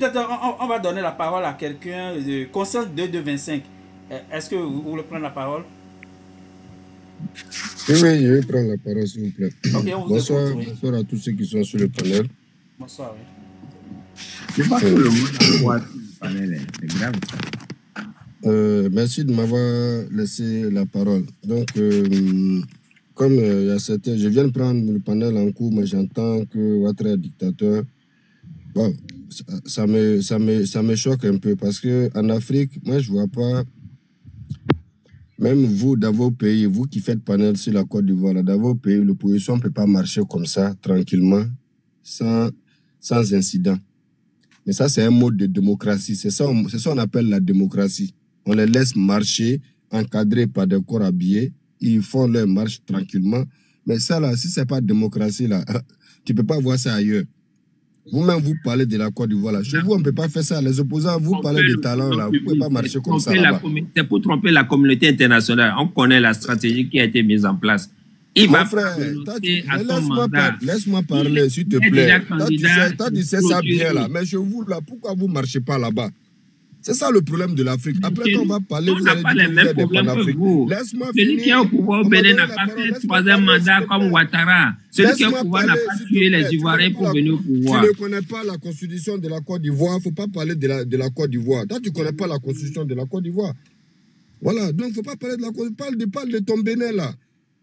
Peut-être on va donner la parole à quelqu'un de Conscience 2225. Est-ce que vous voulez prendre la parole? Oui, oui, je vais prendre la parole, s'il vous plaît. Ok, on vous bonsoir, écoute, oui. Bonsoir à tous ceux qui sont sur le panel. Bonsoir, oui. Je pense que le monde a sur le panel, c'est grave. Merci de m'avoir laissé la parole. Donc, comme il y a certains, je viens de prendre le panel en cours, mais j'entends que Ouattara est dictateur. Bon, ça me choque un peu parce qu'en Afrique, moi, je ne vois pas, même vous, dans vos pays, vous qui faites panel sur la Côte d'Ivoire, dans vos pays, l'opposition ne peut pas marcher comme ça, tranquillement, sans incident. Mais ça, c'est un mode de démocratie. C'est ça qu'on appelle la démocratie. On les laisse marcher, encadrés par des corps habillés. Ils font leur marche tranquillement. Mais ça, là, si ce n'est pas démocratie, là, tu ne peux pas voir ça ailleurs. Vous-même, vous parlez de la Côte d'Ivoire, là. Chez vous, on ne peut pas faire ça. Les opposants, vous parlez de talent, là. Vous ne pouvez pas marcher comme ça, là-bas. C'est pour tromper la communauté internationale. On connaît la stratégie qui a été mise en place. Mon frère, laisse-moi parler, s'il te plaît. Toi, tu sais ça bien, là. Mais chez vous, là, pourquoi vous ne marchez pas là-bas? C'est ça le problème de l'Afrique. Après, quand on va parler, vous allez dire que vous êtes des panafricains. Laisse-moi finir. Celui qui est au pouvoir au Bénin n'a pas fait troisième mandat comme Ouattara. Celui qui est au pouvoir n'a pas tué les Ivoiriens pour venir au pouvoir. Tu ne connais pas la constitution de la Côte d'Ivoire. Il ne faut pas parler de la Côte d'Ivoire. Toi, tu ne connais pas la constitution de la Côte d'Ivoire. Voilà. Donc, il ne faut pas parler de la constitution. Parle de ton Bénin, là.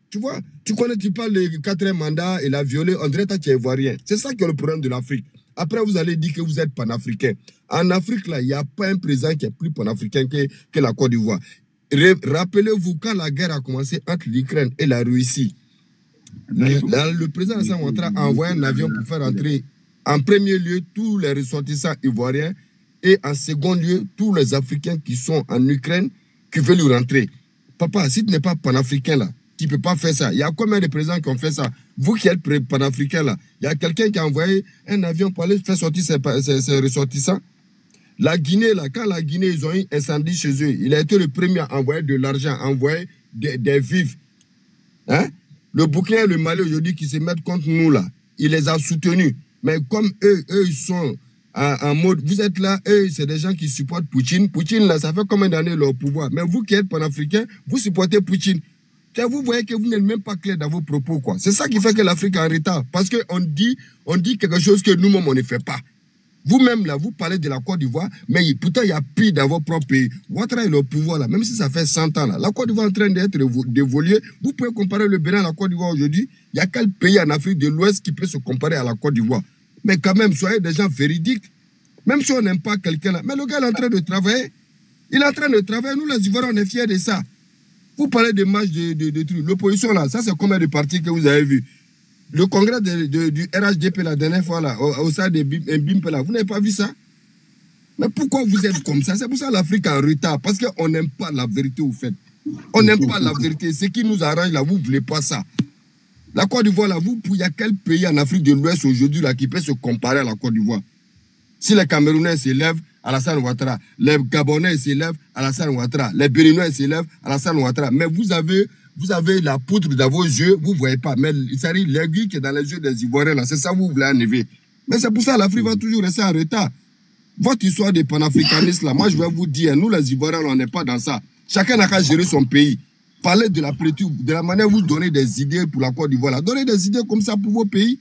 Tu vois, tu parles de quatrième mandat et la violer, on dirait que tu es ivoirien. C'est ça qui est le problème de l'Afrique. Après, vous allez dire que vous êtes panafricain. En Afrique, là, il n'y a pas un président qui est plus panafricain que la Côte d'Ivoire. Rappelez-vous, quand la guerre a commencé entre l'Ukraine et la Russie, le président Alassane Ouattara a envoyé un avion pour faire entrer en premier lieu tous les ressortissants ivoiriens et en second lieu tous les Africains qui sont en Ukraine qui veulent rentrer. Papa, si tu n'es pas panafricain, là, tu ne peux pas faire ça. Il y a combien de présidents qui ont fait ça? Vous qui êtes panafricain là, il y a quelqu'un qui a envoyé un avion pour aller faire sortir ses ressortissants. La Guinée, là, quand la Guinée, ils ont eu incendie chez eux, il a été le premier à envoyer de l'argent, à envoyer des vivres. Hein? Le Burkina et le Mali aujourd'hui qui se mettent contre nous là, il les a soutenus. Mais comme eux ils sont en mode, vous êtes là, eux, c'est des gens qui supportent Poutine. Poutine là, ça fait combien d'années leur pouvoir? Mais vous qui êtes panafricain, vous supportez Poutine. Vous voyez que vous n'êtes même pas clair dans vos propos, quoi. C'est ça qui fait que l'Afrique est en retard. Parce qu'on dit quelque chose que nous-mêmes, on ne fait pas. Vous-même, là, vous parlez de la Côte d'Ivoire, mais pourtant, il y a pire dans vos propres pays. Ouattara est le pouvoir, là, même si ça fait 100 ans, là. La Côte d'Ivoire est en train d'être dévoluée. Vous pouvez comparer le Bénin à la Côte d'Ivoire aujourd'hui. Il y a quel pays en Afrique de l'Ouest qui peut se comparer à la Côte d'Ivoire? Mais quand même, soyez des gens véridiques. Même si on n'aime pas quelqu'un, là. Mais le gars est en train de travailler. Il est en train de travailler. Nous, les Ivoiriens, on est fiers de ça. Vous parlez de marche de trucs. L'opposition, là, ça, c'est combien de partis que vous avez vu? Le congrès du RHDP, la dernière fois, là, au sein de BIMP, là, vous n'avez pas vu ça? Mais pourquoi vous êtes comme ça? C'est pour ça que l'Afrique est en retard. Parce qu'on n'aime pas la vérité, au fait. On n'aime pas la vérité. Ce qui nous arrange, là, vous ne voulez pas ça. La Côte d'Ivoire, là, il y a quel pays en Afrique de l'Ouest aujourd'hui, là, qui peut se comparer à la Côte d'Ivoire? Si les Camerounais s'élèvent, Alassane Ouattara. Les Gabonais s'élèvent, Alassane Ouattara. Les Béninois s'élèvent, Alassane Ouattara. Mais vous avez la poudre dans vos yeux, vous ne voyez pas. Mais c'est l'aiguille qui est dans les yeux des Ivoiriens, là, c'est ça que vous voulez enlever. Mais c'est pour ça que l'Afrique va toujours rester en retard. Votre histoire de panafricanisme, là, moi je vais vous dire, nous les Ivoiriens, on n'est pas dans ça. Chacun n'a qu'à gérer son pays. Parlez de la politique, de la manière où vous donnez des idées pour la Côte d'Ivoire. Donnez des idées comme ça pour vos pays.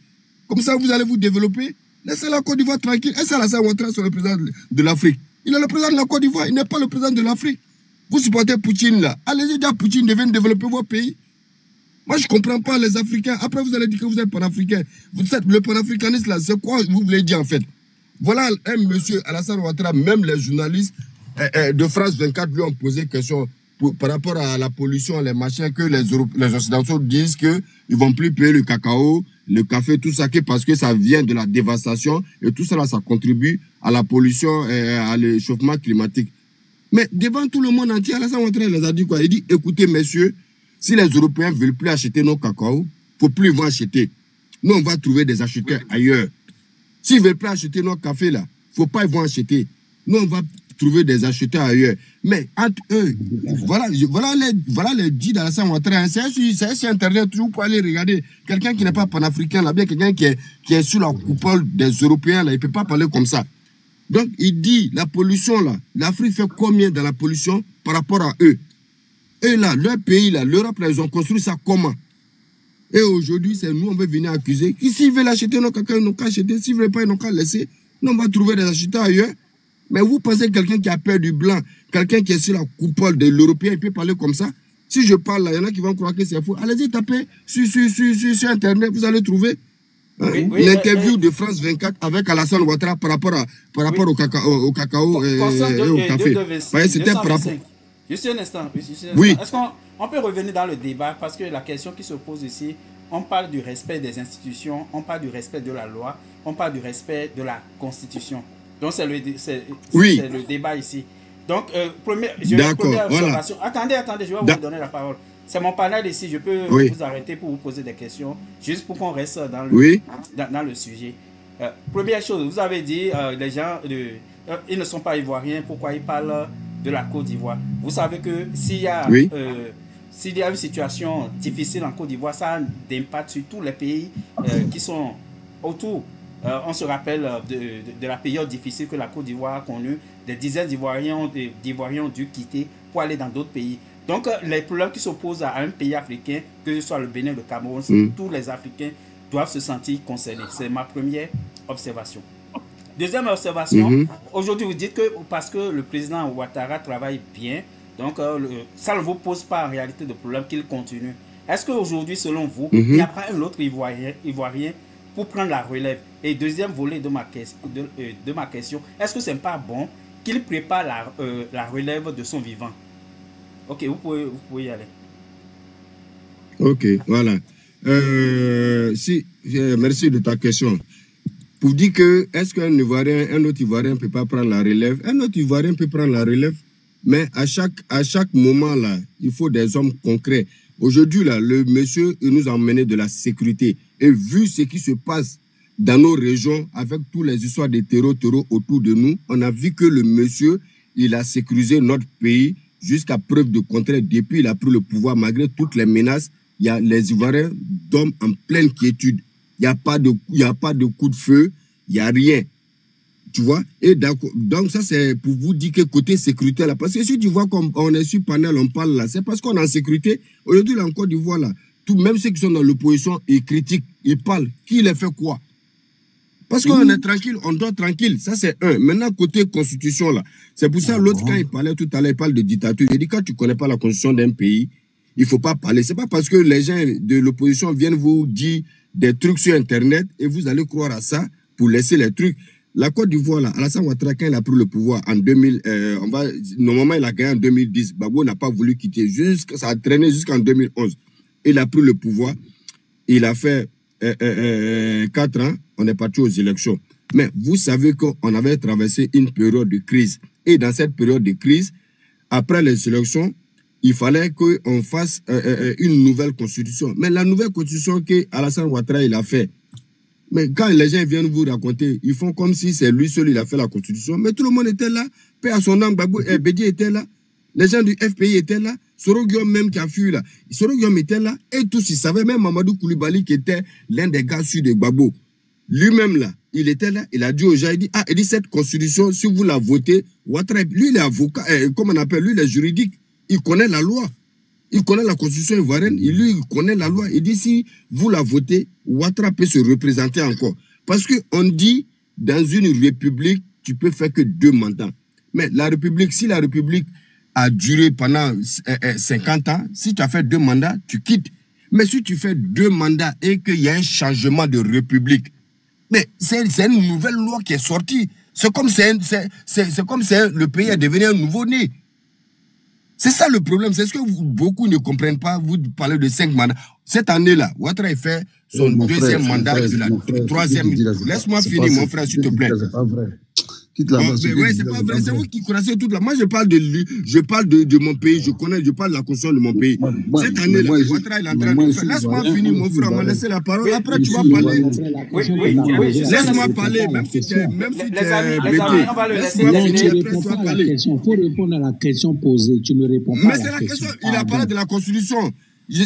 Comme ça, vous allez vous développer. Laissez la Côte d'Ivoire tranquille. Est-ce que Alassane Ouattara est le président de l'Afrique? Il est le président de la Côte d'Ivoire. Il n'est pas le président de l'Afrique. Vous supportez Poutine là. Allez-y dire à Poutine de venir développer vos pays. Moi, je ne comprends pas les Africains. Après, vous allez dire que vous êtes panafricain. Le panafricanisme là, c'est quoi vous voulez dire en fait? Voilà un monsieur Alassane Ouattara, même les journalistes de France 24 lui ont posé question par rapport à la pollution, les machins, que les Occidentaux disent qu'ils ne vont plus payer le cacao, le café, tout ça, parce que ça vient de la dévastation et tout ça, là, ça contribue à la pollution et à l'échauffement climatique. Mais devant tout le monde entier, Alassane Ouattara les a dit quoi? Il dit, écoutez, messieurs, si les Européens ne veulent plus acheter nos cacao, il ne faut plus ils vont acheter. Nous, on va trouver des acheteurs ailleurs. S'ils ne veulent pas acheter nos cafés, là, il ne faut pas ils vont acheter. Nous, on va trouver des acheteurs ailleurs. Mais entre eux, voilà les dits d'Alassane Ouattara. C'est sur Internet, vous pouvez aller regarder. Quelqu'un qui n'est pas panafricain, là, bien quelqu'un qui est sur la coupole des Européens, là, il ne peut pas parler comme ça. Donc, il dit, la pollution, là, l'Afrique fait combien dans la pollution par rapport à eux? Et là, leur pays, là, l'Europe, là, ils ont construit ça comment? Et aujourd'hui, c'est nous, on veut venir accuser. S'ils veulent acheter nos caca, ils n'ont qu'à acheter. S'ils ne veulent pas, ils n'ont qu'à laisser. Nous, on va trouver des acheteurs ailleurs. Mais vous pensez que quelqu'un qui a peur du blanc, quelqu'un qui est sur la coupole de l'Européen, il peut parler comme ça? Si je parle là, il y en a qui vont croire que c'est faux. Allez-y, tapez sur Internet, vous allez trouver l'interview de France 24 avec Alassane Ouattara par rapport au cacao et au café. C'était par rapport... Juste un instant. Oui. Est-ce qu'on peut revenir dans le débat? Parce que la question qui se pose ici, on parle du respect des institutions, on parle du respect de la loi, on parle du respect de la Constitution. Donc, c'est le débat ici. Donc, première observation. Voilà. Attendez, je vais vous donner la parole. C'est mon panel ici, je peux vous arrêter pour vous poser des questions, juste pour qu'on reste dans le sujet. Première chose, vous avez dit, les gens, ils ne sont pas ivoiriens, pourquoi ils parlent de la Côte d'Ivoire? Vous savez que s'il y a une situation difficile en Côte d'Ivoire, ça a un impact sur tous les pays qui sont autour. On se rappelle de la période difficile que la Côte d'Ivoire a connue. Des dizaines d'Ivoiriens ont dû quitter pour aller dans d'autres pays. Donc, les problèmes qui s'opposent à un pays africain, que ce soit le Bénin, le Cameroun, tous les Africains doivent se sentir concernés. C'est ma première observation. Deuxième observation, aujourd'hui, vous dites que parce que le président Ouattara travaille bien, donc ça ne vous pose pas en réalité de problème qu'il continue. Est-ce qu'aujourd'hui, selon vous, il n'y a pas un autre Ivoirien pour prendre la relève? Et deuxième volet de ma question, est-ce que ce n'est pas bon qu'il prépare la relève de son vivant? Ok, vous pouvez y aller. Ok, voilà. Merci de ta question. Pour dire que, est-ce qu'un autre Ivoirien ne peut pas prendre la relève? Un autre Ivoirien peut prendre la relève, mais à chaque moment, là, il faut des hommes concrets. Aujourd'hui, là, le monsieur, il nous a emmené de la sécurité. Et vu ce qui se passe dans nos régions, avec toutes les histoires de terreau autour de nous, on a vu que le monsieur, il a sécurisé notre pays jusqu'à preuve de contraire. Depuis, il a pris le pouvoir, malgré toutes les menaces. Il y a les Ivoiriens dorment en pleine quiétude. Il n'y a pas de coup de feu, il n'y a rien. Tu vois? Et donc, ça, c'est pour vous dire que côté sécurité, là, parce que si tu vois comme on est sur panel, on parle là, c'est parce qu'on est en sécurité. Aujourd'hui, là, en Côte d'Ivoire, là, même ceux qui sont dans l'opposition, ils critiquent, ils parlent. Qui les fait quoi? Parce qu'on est tranquille, on dort tranquille. Ça, c'est un. Maintenant, côté constitution, là, c'est pour ça, l'autre, quand il parlait tout à l'heure, il parle de dictature. Il dit, quand tu ne connais pas la constitution d'un pays, il ne faut pas parler. Ce n'est pas parce que les gens de l'opposition viennent vous dire des trucs sur Internet et vous allez croire à ça pour laisser les trucs. La Côte d'Ivoire, là, Alassane Ouattara, quand il a pris le pouvoir en 2000, normalement, il a gagné en 2010. Gbagbo n'a pas voulu quitter. Ça a traîné jusqu'en 2011. Il a pris le pouvoir. Il a fait 4 ans. On est parti aux élections. Mais vous savez qu'on avait traversé une période de crise. Et dans cette période de crise, après les élections, il fallait qu'on fasse une nouvelle constitution. Mais la nouvelle constitution qu'Alassane Ouattara il a fait, mais quand les gens viennent vous raconter, ils font comme si c'est lui seul, il a fait la constitution. Mais tout le monde était là. Paix à son âme, Bédi était là. Les gens du FPI étaient là. Soro Guillaume même qui a fui là. Soro Guillaume était là. Et tous, ils savaient, même Mamadou Koulibaly qui était l'un des gars sûrs de Gbagbo. Lui-même là, il était là. Il a dit aux gens, il dit cette constitution, si vous la votez, Ouattara, lui il est avocat, comment on appelle, lui il est juridique. Il connaît la loi. Il connaît la constitution ivoirienne. Lui, il connaît la loi. Il dit, si vous la votez, Ouattara peut se représenter encore. Parce qu'on dit, dans une république, tu peux faire que 2 mandats. Mais la république, si la république a duré pendant 50 ans, si tu as fait 2 mandats, tu quittes. Mais si tu fais 2 mandats et qu'il y a un changement de république, mais c'est une nouvelle loi qui est sortie. C'est comme si le pays est devenu un nouveau-né. C'est ça le problème. C'est ce que beaucoup ne comprennent pas. Vous parlez de 5 mandats. Cette année-là, Ouattara fait son 2e mandat, la 3e. Laisse-moi finir, mon frère, s'il te plaît. C'est pas vrai. Oui, c'est pas vrai. C'est vous qui connaissez tout là. Moi, je parle de lui. Je parle de mon pays. Je parle de la constitution de mon pays. Cette année-là, Ouattara, il est en train de faire. Laisse-moi finir, mon frère. On m'a laissé la parole. Après, tu vas parler. Laisse-moi parler. Même si tu es. Les amis, on va le laisser finir. Il faut répondre à la question posée. Tu ne réponds pas. Mais c'est la question. Il a parlé de la constitution. il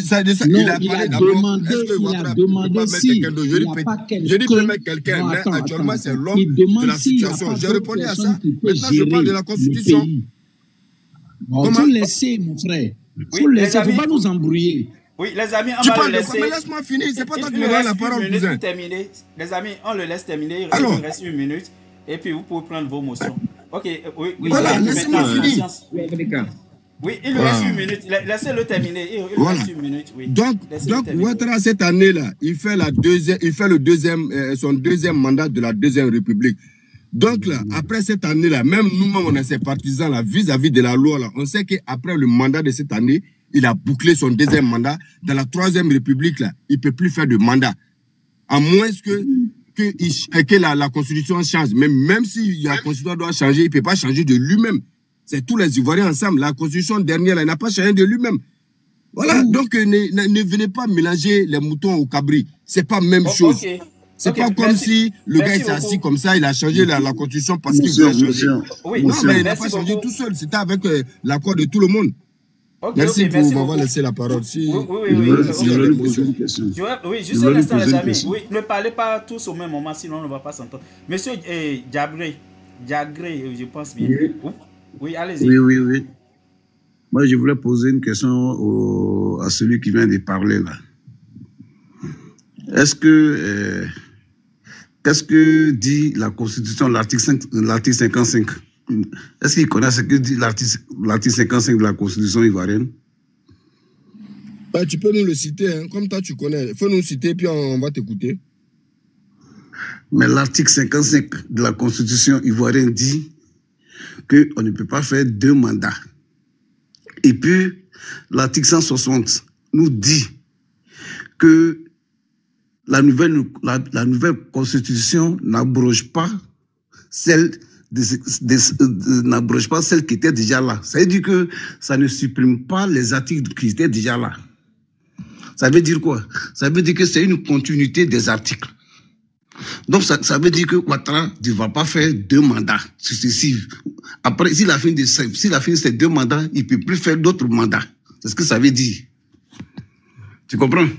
a parlé d'abord. Est-ce que Ouattara peut pas mettre quelqu'un d'autre? Je dis peut mettre quelqu'un, mais actuellement, c'est l'homme de la situation. J'ai répondu à ça. Maintenant, je parle de la Constitution. Il faut laisser, mon frère. Il faut laisser, il ne faut pas nous embrouiller. Oui, les amis, on va le laisser. Mais laisse-moi finir, c'est pas toi qui me donnes la parole, cousin. Les amis, on le laisse terminer. Il nous reste 1 minute. Et puis, vous pouvez prendre vos motions. Ok, oui. Voilà, laissez-moi finir. Oui, il lui reste 1 minute. Laissez-le terminer. Il lui reste 1 minute. Oui. Donc Ouattara, cette année-là, il fait son deuxième mandat de la Deuxième République. Donc là, après cette année-là, même nous-mêmes, on a ces partisans là, vis-à-vis de la loi là, on sait qu'après le mandat de cette année, il a bouclé son deuxième mandat. Dans la Troisième République là, il ne peut plus faire de mandat. À moins que la Constitution change. Même si la Constitution doit changer, il ne peut pas changer de lui-même. C'est tous les Ivoiriens ensemble. La Constitution dernière, elle n'a pas changé de lui-même. Voilà, donc ne venez pas mélanger les moutons au cabri. C'est pas la même chose. C'est pas comme si le gars s'est assis comme ça, il a changé la Constitution parce qu'il veut changer. Oui, non, mais il n'a pas changé tout seul. C'était avec l'accord de tout le monde. Merci pour m'avoir laissé la parole. Oui, je voulais poser une question. Oui, juste un instant, les amis. Oui, ne parlez pas tous au même moment, sinon on ne va pas s'entendre. Monsieur Diagré, je pense bien. Oui, allez-y. Oui. Moi, je voulais poser une question à celui qui vient de parler là. Qu'est-ce que dit la Constitution, l'article 55? Est-ce qu'il connaît ce que dit l'article 55 de la Constitution ivoirienne? Tu peux nous le citer, hein. Comme toi tu connais. Il faut nous citer, puis on va t'écouter. Mais l'article 55 de la Constitution ivoirienne dit qu'on ne peut pas faire 2 mandats. Et puis, l'article 160 nous dit que la nouvelle Constitution n'abroge pas celle qui était déjà là. Ça veut dire que ça ne supprime pas les articles qui étaient déjà là. Ça veut dire quoi? Ça veut dire que c'est une continuité des articles. Donc, ça veut dire que Ouattara ne va pas faire 2 mandats successifs. Après, s'il a fini ces 2 mandats, il ne peut plus faire d'autres mandats. C'est ce que ça veut dire. Tu comprends?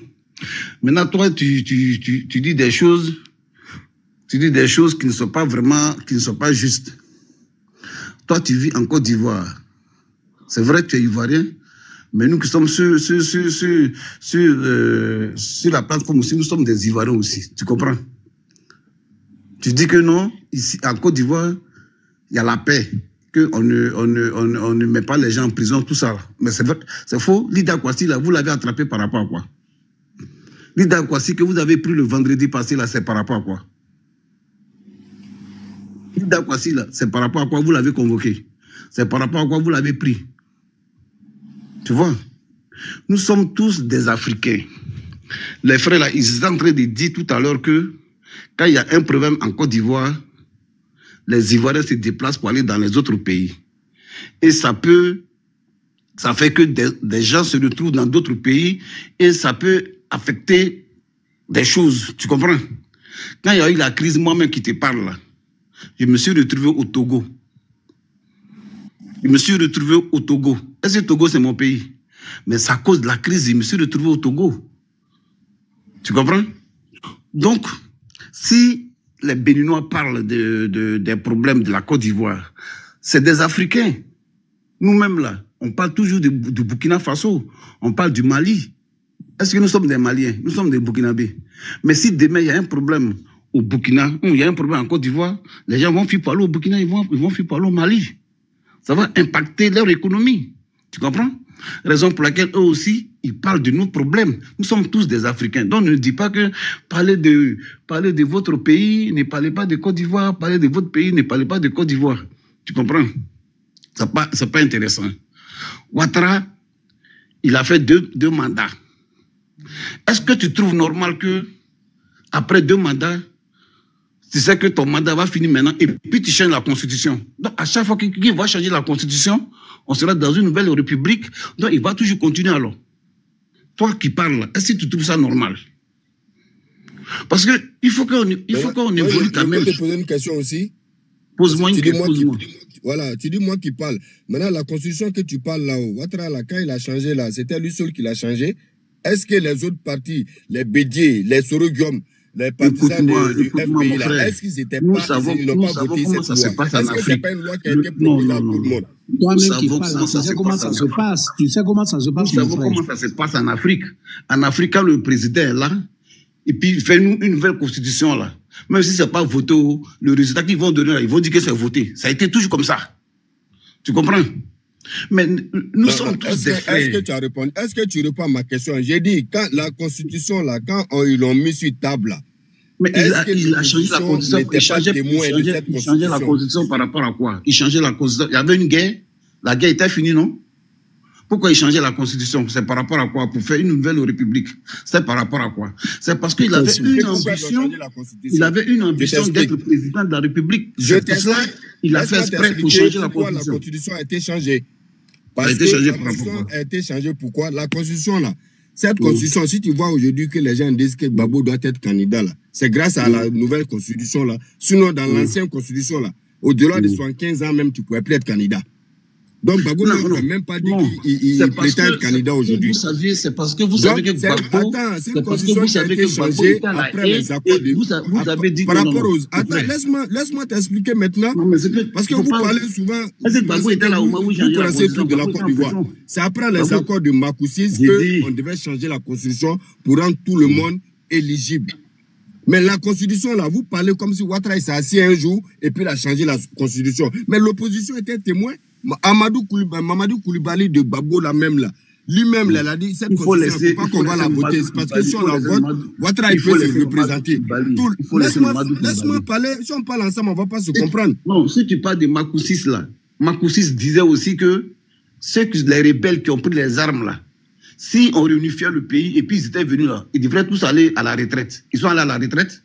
Maintenant, toi, tu dis des choses, qui ne sont pas vraiment, qui ne sont pas justes. Toi, tu vis en Côte d'Ivoire. C'est vrai que tu es ivoirien, mais nous qui sommes sur la plateforme aussi, nous sommes des Ivoiriens aussi. Tu comprends? Tu dis que non, ici, en Côte d'Ivoire, il y a la paix, qu'on ne met pas les gens en prison, tout ça. Mais c'est vrai, c'est faux. Lida Kwasi, là, vous l'avez attrapé par rapport à quoi? Lida Kwasi, que vous avez pris le vendredi passé, là, c'est par rapport à quoi? Lida Kwasi, là, c'est par rapport à quoi vous l'avez convoqué? C'est par rapport à quoi vous l'avez pris? Tu vois? Nous sommes tous des Africains. Les frères, là, ils sont en train de dire tout à l'heure que quand il y a un problème en Côte d'Ivoire, les Ivoiriens se déplacent pour aller dans les autres pays. Et ça fait que des gens se retrouvent dans d'autres pays et ça peut affecter des choses. Tu comprends? Quand il y a eu la crise, moi-même qui te parle là, je me suis retrouvé au Togo. Est-ce que Togo, c'est mon pays? Mais c'est à cause de la crise, je me suis retrouvé au Togo. Tu comprends? Donc, si les Béninois parlent des problèmes de la Côte d'Ivoire, c'est des Africains. Nous-mêmes, là, on parle toujours du Burkina Faso, on parle du Mali. Est-ce que nous sommes des Maliens? Nous sommes des Burkinabés. Mais si demain, il y a un problème au Burkina, il y a un problème en Côte d'Ivoire, les gens vont fuir pour aller au Burkina, ils vont fuir pour aller au Mali. Ça va impacter leur économie. Tu comprends? Raison pour laquelle eux aussi, ils parlent de nos problèmes. Nous sommes tous des Africains. Donc ne dis pas que parlez de votre pays, ne parlez pas de Côte d'Ivoire, parlez de votre pays, ne parlez pas de Côte d'Ivoire. Tu comprends? C'est pas intéressant. Ouattara, il a fait deux mandats. Est-ce que tu trouves normal que après 2 mandats, tu sais que ton mandat va finir maintenant et puis tu changes la constitution? Donc à chaque fois qu'il va changer la constitution, on sera dans une nouvelle république, donc il va toujours continuer alors. Toi qui parles, est-ce que tu trouves ça normal? Parce qu'il faut qu'on évolue quand même. Je peux te poser une question aussi. Pose-moi une question. Voilà, tu dis moi qui parle. Maintenant, la constitution que tu parles là-haut, Ouattara, là, quand il a changé là, c'était lui seul qui l'a changé. est-ce que les autres partis, les Bédier, les Soroguium, les partisans du FPI, là, est-ce qu'ils étaient pas, ils n'ont pas voté cette loi? Est-ce que c'est pas une loi qui a été proposée à tout le monde? Toi-même qui parles, tu sais comment ça se passe. Tu sais comment ça se passe. Nous savons comment ça se passe en Afrique. En Afrique, quand le président est là, et puis il fait une nouvelle constitution là, même si c'est pas voté, le résultat qu'ils vont donner là, ils vont dire que c'est voté. Ça a été toujours comme ça. Tu comprends? Mais nous sommes tous des frères. Est-ce que tu as répondu? Est-ce que tu réponds à ma question? J'ai dit, quand la constitution là, quand ils l'ont mis sur table là, mais il a changé la constitution. Il changeait la constitution par rapport à quoi? Il changeait la constitution. Il y avait une guerre. La guerre était finie, non? Pourquoi il changeait la constitution? C'est par rapport à quoi? Pour faire une nouvelle république. C'est par rapport à quoi? C'est parce qu'il avait une ambition. Il avait une ambition d'être président de la République. C'est ça, il a fait exprès pour changer la constitution. La constitution a été changée. Parce que la constitution a été changée. Pourquoi? La constitution là. Cette constitution, si tu vois aujourd'hui que les gens disent que Gbagbo doit être candidat là, c'est grâce à la nouvelle constitution là. Sinon, dans l'ancienne constitution là, au-delà de 75 ans même, tu ne pouvais plus être candidat. Donc, Gbagbo n'a même pas dit qu'il prétend être candidat aujourd'hui. Vous saviez, c'est parce que vous savez que Gbagbo... Attends, c'est parce que vous savez que changé après les accords de... Vous avez dit... Par rapport aux... Attends, laisse-moi t'expliquer maintenant. Parce que vous parlez souvent... Gbagbo était là au moment où il changeait la constitution de la Côte d'Ivoire. C'est après les accords de Makoussis qu'on devait changer la constitution pour rendre tout le monde éligible. Mais la constitution, là, vous parlez comme si Ouattara s'est assis un jour et puis il a changé la constitution. Mais l'opposition était témoin. Mamadou Koulibaly de Gbagbo, là même là, lui-même, il a dit, cette constitution, il ne faut pas qu'on va la voter. C'est parce que si on la vote, Ouattara, il peut se représenter. Laisse-moi parler. Si on parle ensemble, on ne va pas se comprendre. Non, si tu parles de Makoussis, là, Makoussis disait aussi que les rebelles qui ont pris les armes, là, si on réunifiait le pays et puis ils étaient venus là, ils devraient tous aller à la retraite. Ils sont allés à la retraite?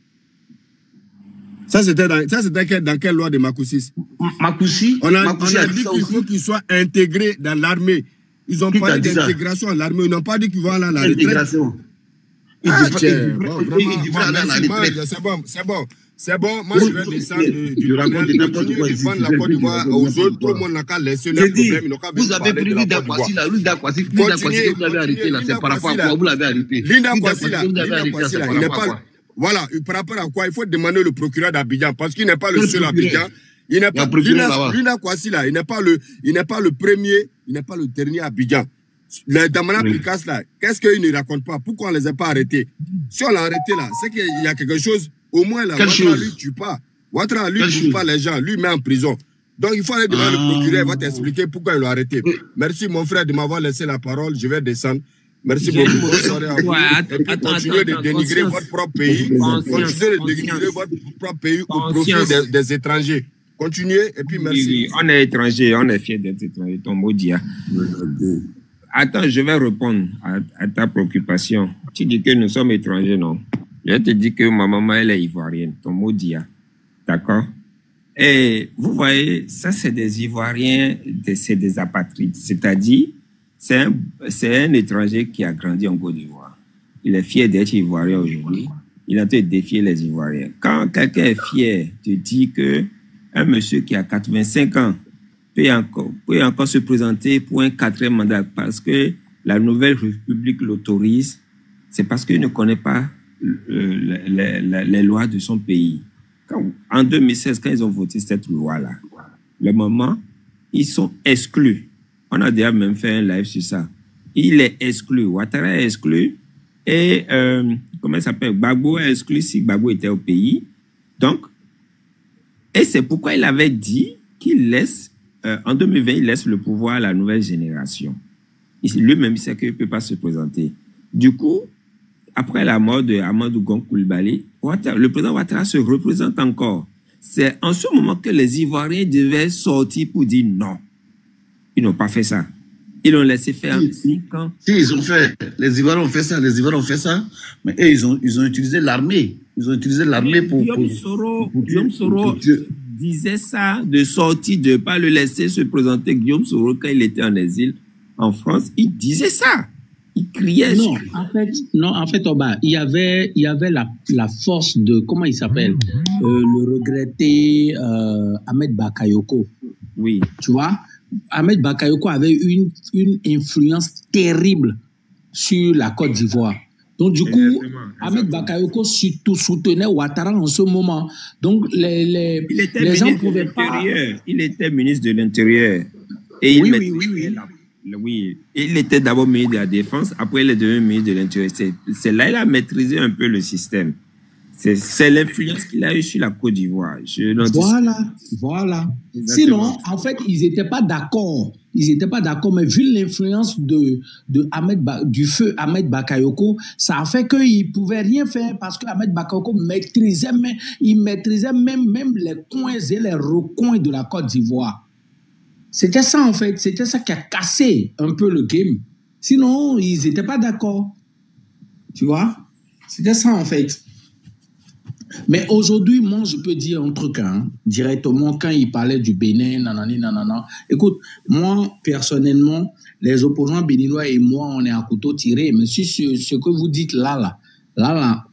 Ça, c'était dans quelle loi de Makoussis? Makoussi, on a dit qu'il faut qu'ils soient intégrés dans l'armée. Ils ont parlé d'intégration à l'armée. Ils n'ont pas dit qu'ils vont aller à la retraite. Intégration. Ils devraient aller à la retraite. C'est bon. Moi, je vais descendre du panel. Ils continuent de vendre la Côte d'Ivoire aux autres. Tout le monde n'a qu'à laisser leurs problèmes. Vous avez pris Linda Kwasi là. Linda Kwasi que vous l'avez arrêté là. C'est par rapport à quoi vous l'avez arrêté? Linda Kwasi là, il n'est pas... Voilà, par rapport à quoi? Il faut demander le procureur d'Abidjan, parce qu'il n'est pas le seul Abidjan. Il n'est pas Linda Kwasi là, il n'est pas le premier, il n'est pas le dernier Abidjan. Les Damana Picasso là, qu'est-ce qu'ils ne racontent pas? Pourquoi on ne les a pas arrêtés? Si on l'a arrêté là, c'est qu'il y a quelque chose, au moins là, Ouattara lui tue pas. Ouattara lui tue pas les gens, lui met en prison. Donc il faut aller devant le procureur, il va t'expliquer pourquoi il l'a arrêté. Merci mon frère de m'avoir laissé la parole, je vais descendre. Merci beaucoup. Bonne soirée à vous. Et puis continuez de dénigrer votre propre pays. Continuez de dénigrer votre propre pays au profit des étrangers. Continuez et puis merci. Oui, on est étrangers, on est fiers d'être étrangers. Ton mot dit. Attends, je vais répondre à ta préoccupation. Tu dis que nous sommes étrangers, non? Je te dis que ma maman, elle est ivoirienne. Ton mot dit. D'accord? Et vous voyez, ça, c'est des Ivoiriens, c'est des apatrides. C'est-à-dire, c'est un étranger qui a grandi en Côte d'Ivoire. Il est fier d'être Ivoirien aujourd'hui. Il est en train de défier les Ivoiriens. Quand quelqu'un est fier de dire qu'un monsieur qui a 85 ans peut encore se présenter pour un 4e mandat parce que la nouvelle République l'autorise, c'est parce qu'il ne connaît pas les lois de son pays. En 2016, quand ils ont voté cette loi-là, le moment, ils sont exclus. On a déjà même fait un live sur ça. Il est exclu. Ouattara est exclu. Et, comment il s'appelle? Gbagbo est exclu si Gbagbo était au pays. Donc, et c'est pourquoi il avait dit qu'il laisse, en 2020, il laisse le pouvoir à la nouvelle génération. Lui-même, il sait qu'il ne peut pas se présenter. Du coup, après la mort de Amadou Koulibaly, le président Ouattara se représente encore. C'est en ce moment que les Ivoiriens devaient sortir pour dire non. Ils n'ont pas fait ça. Ils l'ont laissé faire 5 ans. Si, ils ont fait. Les Ivoiriens ont fait ça. Mais eux, ils ont utilisé l'armée. Ils ont utilisé l'armée pour... Guillaume Soro disait ça, de sortir, de ne pas le laisser se présenter. Guillaume Soro, quand il était en exil en France, il disait ça. Il criait. Non, en fait, Oba, il y avait la force de... Comment il s'appelle? Le regretté Ahmed Bakayoko. Oui. Tu vois? Ahmed Bakayoko avait une influence terrible sur la Côte d'Ivoire. Donc, du coup, Ahmed Bakayoko soutenait Ouattara en ce moment. Donc, les gens ne pouvaient pas... Il était ministre de l'Intérieur. Et oui. Il était d'abord ministre de la Défense, après il est devenu ministre de l'Intérieur. C'est là qu'il a maîtrisé un peu le système. C'est l'influence qu'il a eu sur la Côte d'Ivoire. Voilà. Sinon, en fait, ils n'étaient pas d'accord. Mais vu l'influence du feu Ahmed Bakayoko, ça a fait qu'ils ne pouvaient rien faire parce que Ahmed Bakayoko maîtrisait même les coins et les recoins de la Côte d'Ivoire. C'était ça, en fait. C'était ça qui a cassé un peu le game. Sinon, ils n'étaient pas d'accord. Tu vois? C'était ça, en fait. Mais aujourd'hui, moi, je peux dire un truc, directement, quand il parlait du Bénin, nanana. Écoute, moi, personnellement, les opposants béninois et moi, on est à couteau tiré. Mais si ce que vous dites là,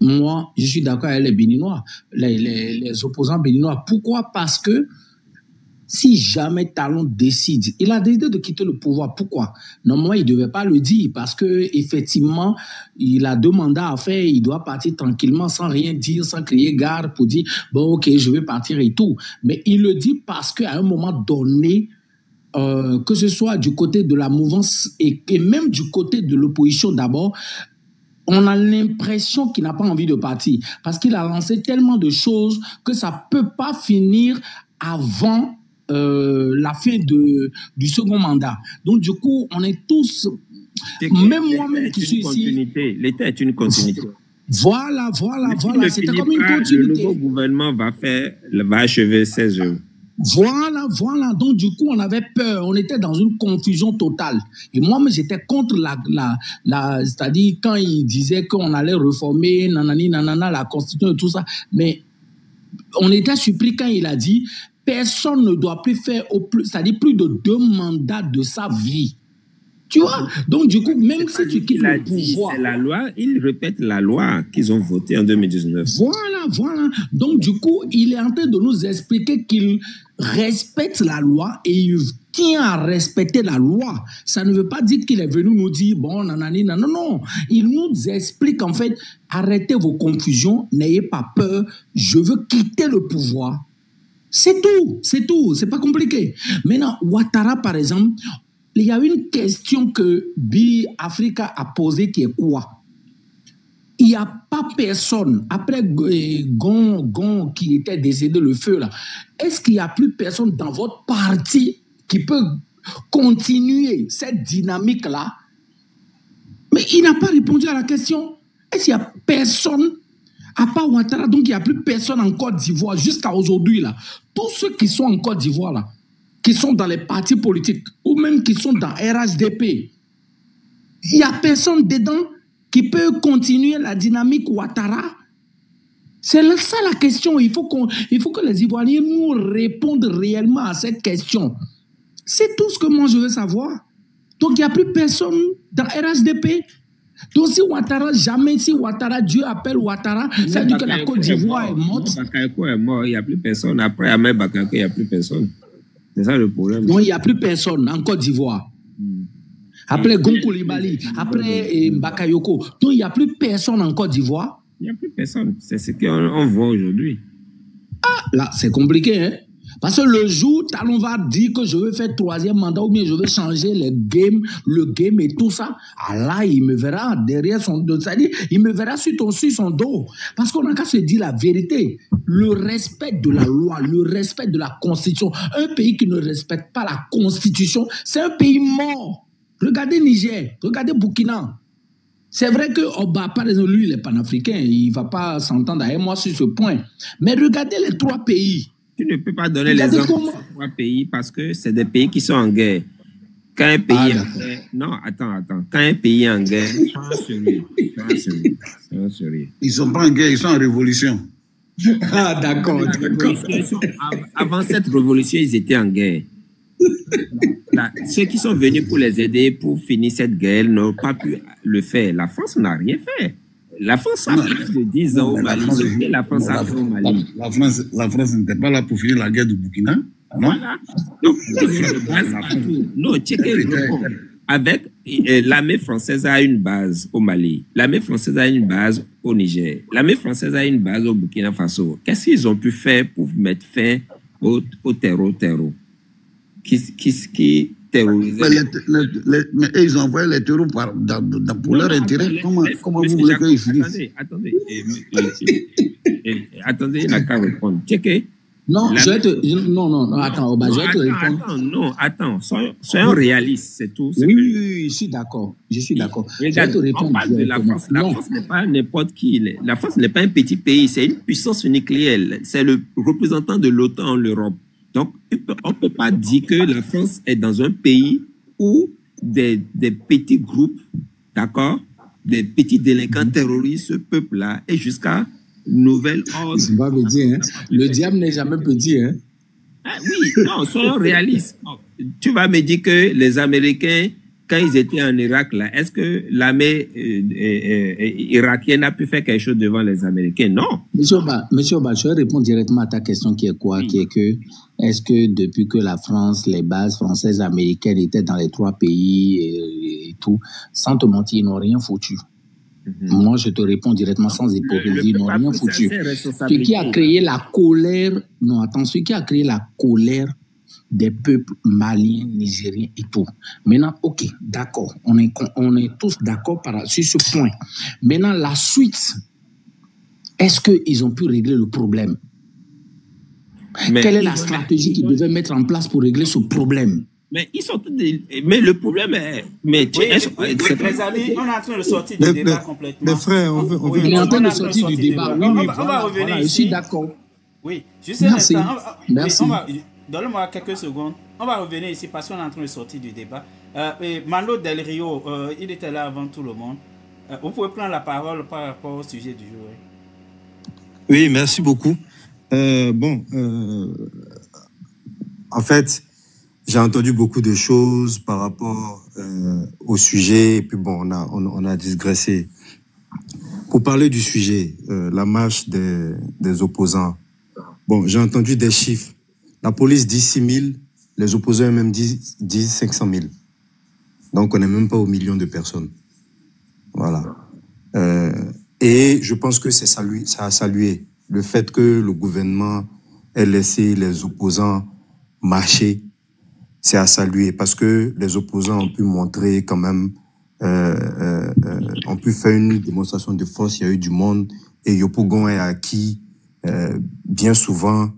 moi, je suis d'accord avec les Béninois, les opposants béninois. Pourquoi? Parce que si jamais Talon décide, il a décidé de quitter le pouvoir. Pourquoi? Normalement, il ne devait pas le dire parce qu'effectivement, il a 2 mandats à faire, il doit partir tranquillement sans rien dire, sans crier gare pour dire « bon, ok, je vais partir et tout ». Mais il le dit parce qu'à un moment donné, que ce soit du côté de la mouvance et même du côté de l'opposition d'abord, on a l'impression qu'il n'a pas envie de partir parce qu'il a lancé tellement de choses que ça ne peut pas finir avant la fin du second mandat. Donc, du coup, on est tous... Même moi-même qui suis ici... L'État est une continuité. Voilà. C'était comme une continuité. Le nouveau gouvernement va achever ses œuvres. Voilà. Donc, du coup, on avait peur. On était dans une confusion totale. Et moi-même, j'étais contre c'est-à-dire quand il disait qu'on allait réformer, la Constitution et tout ça. Mais on était surpris quand il a dit... Personne ne doit plus faire c'est-à-dire plus de 2 mandats de sa vie. Tu vois? Donc, du coup, même si tu quittes le pouvoir... C'est la loi, ils répètent la loi qu'ils ont votée en 2019. Voilà. Donc, du coup, il est en train de nous expliquer qu'il respecte la loi et il tient à respecter la loi. Ça ne veut pas dire qu'il est venu nous dire, bon, nanani, non. Il nous explique, en fait, arrêtez vos confusions, n'ayez pas peur, je veux quitter le pouvoir. C'est tout, c'est pas compliqué. Maintenant, Ouattara, par exemple, il y a une question que Bi Africa a posée qui est quoi? Il n'y a pas personne, après Gon qui était décédé, le feu là, est-ce qu'il n'y a plus personne dans votre parti qui peut continuer cette dynamique-là? Mais il n'a pas répondu à la question. Est-ce qu'il n'y a personne à part Ouattara, donc il n'y a plus personne en Côte d'Ivoire jusqu'à aujourd'hui là. Tous ceux qui sont en Côte d'Ivoire là, qui sont dans les partis politiques ou même qui sont dans RHDP, il n'y a personne dedans qui peut continuer la dynamique Ouattara. C'est ça la question. Il faut que les Ivoiriens nous répondent réellement à cette question. C'est tout ce que moi je veux savoir. Donc il n'y a plus personne dans RHDP. Donc si Ouattara, Dieu appelle Ouattara, ça veut dire que la Côte d'Ivoire est morte. Bakayoko est mort, il n'y a plus personne. Après Ahmed Bakayoko, il n'y a plus personne. C'est ça le problème. Non, il n'y a plus personne en Côte d'Ivoire. Après Gon Coulibaly, après Bakayoko. Donc il n'y a plus personne en Côte d'Ivoire. Il n'y a plus personne. C'est ce qu'on voit aujourd'hui. Ah, là, c'est compliqué, hein? Parce que le jour, Talon va dire que je veux faire 3e mandat ou bien je veux changer le game et tout ça, ah là, il me verra derrière son dos. C'est-à-dire, il me verra sur son dos. Parce qu'on n'a qu'à se dire la vérité. Le respect de la loi, le respect de la Constitution. Un pays qui ne respecte pas la Constitution, c'est un pays mort. Regardez Niger, regardez Burkina. C'est vrai que Oba, par exemple, lui, il est panafricain. Il ne va pas s'entendre avec moi sur ce point. Mais regardez les 3 pays. Tu ne peux pas donner les exemples de 3 pays parce que c'est des pays qui sont en guerre. Quand un pays est en guerre... Non, attends. Quand un pays est en guerre, ils ne sont pas en guerre, ils sont en révolution. Ah, d'accord. Avant cette révolution, ils étaient en guerre. Là, ceux qui sont venus pour les aider pour finir cette guerre n'ont pas pu le faire. La France n'a rien fait. La France a plus de 10 ans au Mali. La France a fait au Mali. La France n'était pas là pour finir la guerre du Burkina. Non. Voilà. Donc, non, checkez le avec l'armée française a une base au Mali, l'armée française a une base au Niger, l'armée française a une base au Burkina Faso. Qu'est-ce qu'ils ont pu faire pour mettre fin au terreau qui terrorisait? Mais ils ont envoyé les terreaux pour leur intérêt. Comment vous voulez qu'ils finissent? Attendez, il n'a qu'à répondre. Checkez. Non, attends, je vais te répondre. Attends, soyons réalistes, c'est tout. Oui, je suis d'accord. Regarde, on parle de la France. La France n'est pas n'importe qui. La France n'est pas un petit pays, c'est une puissance nucléaire. C'est le représentant de l'OTAN en Europe. Donc, on ne peut pas dire que la France est dans un pays où des petits groupes, d'accord, des petits délinquants terroristes, ce peuple-là, et jusqu'à nouvelle ordre. C'est pas petit, hein. Le diable n'est jamais petit, hein. Ah, oui, non, soyons réalistes. Tu vas me dire que les Américains, quand ils étaient en Irak, là, est-ce que l'armée irakienne a pu faire quelque chose devant les Américains? Non. Monsieur Oba, je vais répondre directement à ta question qui est quoi? Qui est que, est-ce que depuis que la France, les bases françaises, américaines étaient dans les 3 pays et tout, sans te mentir, ils n'ont rien foutu. Moi, je te réponds directement sans hypocrisie, ils n'ont rien foutu. Ce qui a créé la colère, ce qui a créé la colère des peuples maliens, nigériens et tout. Maintenant, ok, d'accord, on est tous d'accord sur ce point. Maintenant, la suite, est-ce qu'ils ont pu régler le problème? Quelle est la stratégie qu'ils devaient mettre en place pour régler ce problème? Mais ils sont mais le problème est les amis, on est en train de sortir du débat complètement. Les frères, on est en train de sortir du débat. Oui, on va revenir ici. Je suis d'accord. Oui, juste un instant. Merci. Donne-moi quelques secondes. On va revenir ici parce qu'on est en train de sortir du débat. Mano Del Rio, il était là avant tout le monde. Vous pouvez prendre la parole par rapport au sujet du jour. Oui, merci beaucoup. En fait, j'ai entendu beaucoup de choses par rapport au sujet, et puis bon, on a digressé. Pour parler du sujet, la marche des opposants, bon, j'ai entendu des chiffres. La police dit 6 000, les opposants eux-mêmes disent 500 000. Donc, on n'est même pas aux millions de personnes. Voilà. Et je pense que ça a salué le fait que le gouvernement ait laissé les opposants marcher. C'est à saluer parce que les opposants ont pu montrer quand même, ont pu faire une démonstration de force. Il y a eu du monde et Yopougon est acquis bien souvent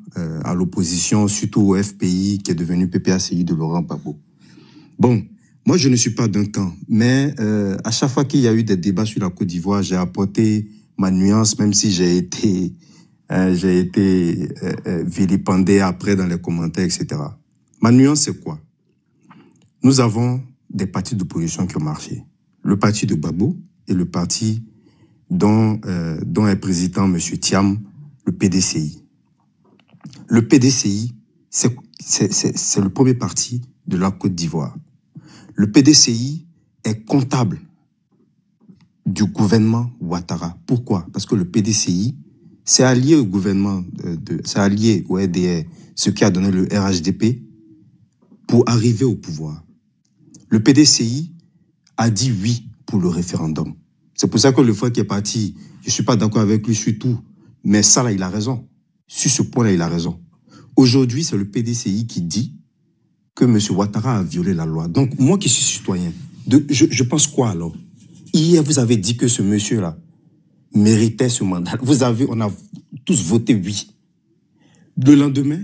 à l'opposition, surtout au FPI qui est devenu PPACI de Laurent Gbagbo. Bon, moi je ne suis pas d'un camp, mais à chaque fois qu'il y a eu des débats sur la Côte d'Ivoire, j'ai apporté ma nuance, même si j'ai été vilipendé après dans les commentaires, etc. Ma nuance, c'est quoi? Nous avons des partis d'opposition qui ont marché. Le parti de Gbagbo et le parti dont est président M. Thiam, le PDCI. Le PDCI, c'est le premier parti de la Côte d'Ivoire. Le PDCI est comptable du gouvernement Ouattara. Pourquoi? Parce que le PDCI, c'est allié au gouvernement, c'est allié au RDR, ce qui a donné le RHDP, pour arriver au pouvoir. Le PDCI a dit oui pour le référendum. C'est pour ça que le frère qui est parti, je ne suis pas d'accord avec lui sur tout, mais ça là, il a raison. Sur ce point-là, il a raison. Aujourd'hui, c'est le PDCI qui dit que M. Ouattara a violé la loi. Donc, moi qui suis citoyen, je pense quoi alors? Hier, vous avez dit que ce monsieur-là méritait ce mandat. On a tous voté oui. Le lendemain,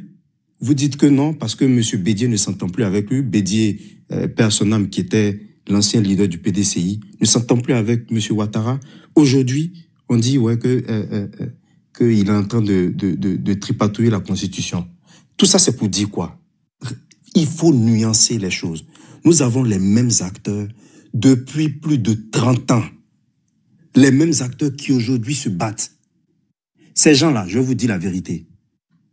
vous dites que non, parce que M. Bédier ne s'entend plus avec lui. Bédier, père son âme, qui était l'ancien leader du PDCI, ne s'entend plus avec M. Ouattara. Aujourd'hui, on dit ouais, qu'il est en train de tripatouiller la Constitution. Tout ça, c'est pour dire quoi? Il faut nuancer les choses. Nous avons les mêmes acteurs depuis plus de 30 ans. Les mêmes acteurs qui aujourd'hui se battent. Ces gens-là, je vais vous dire la vérité.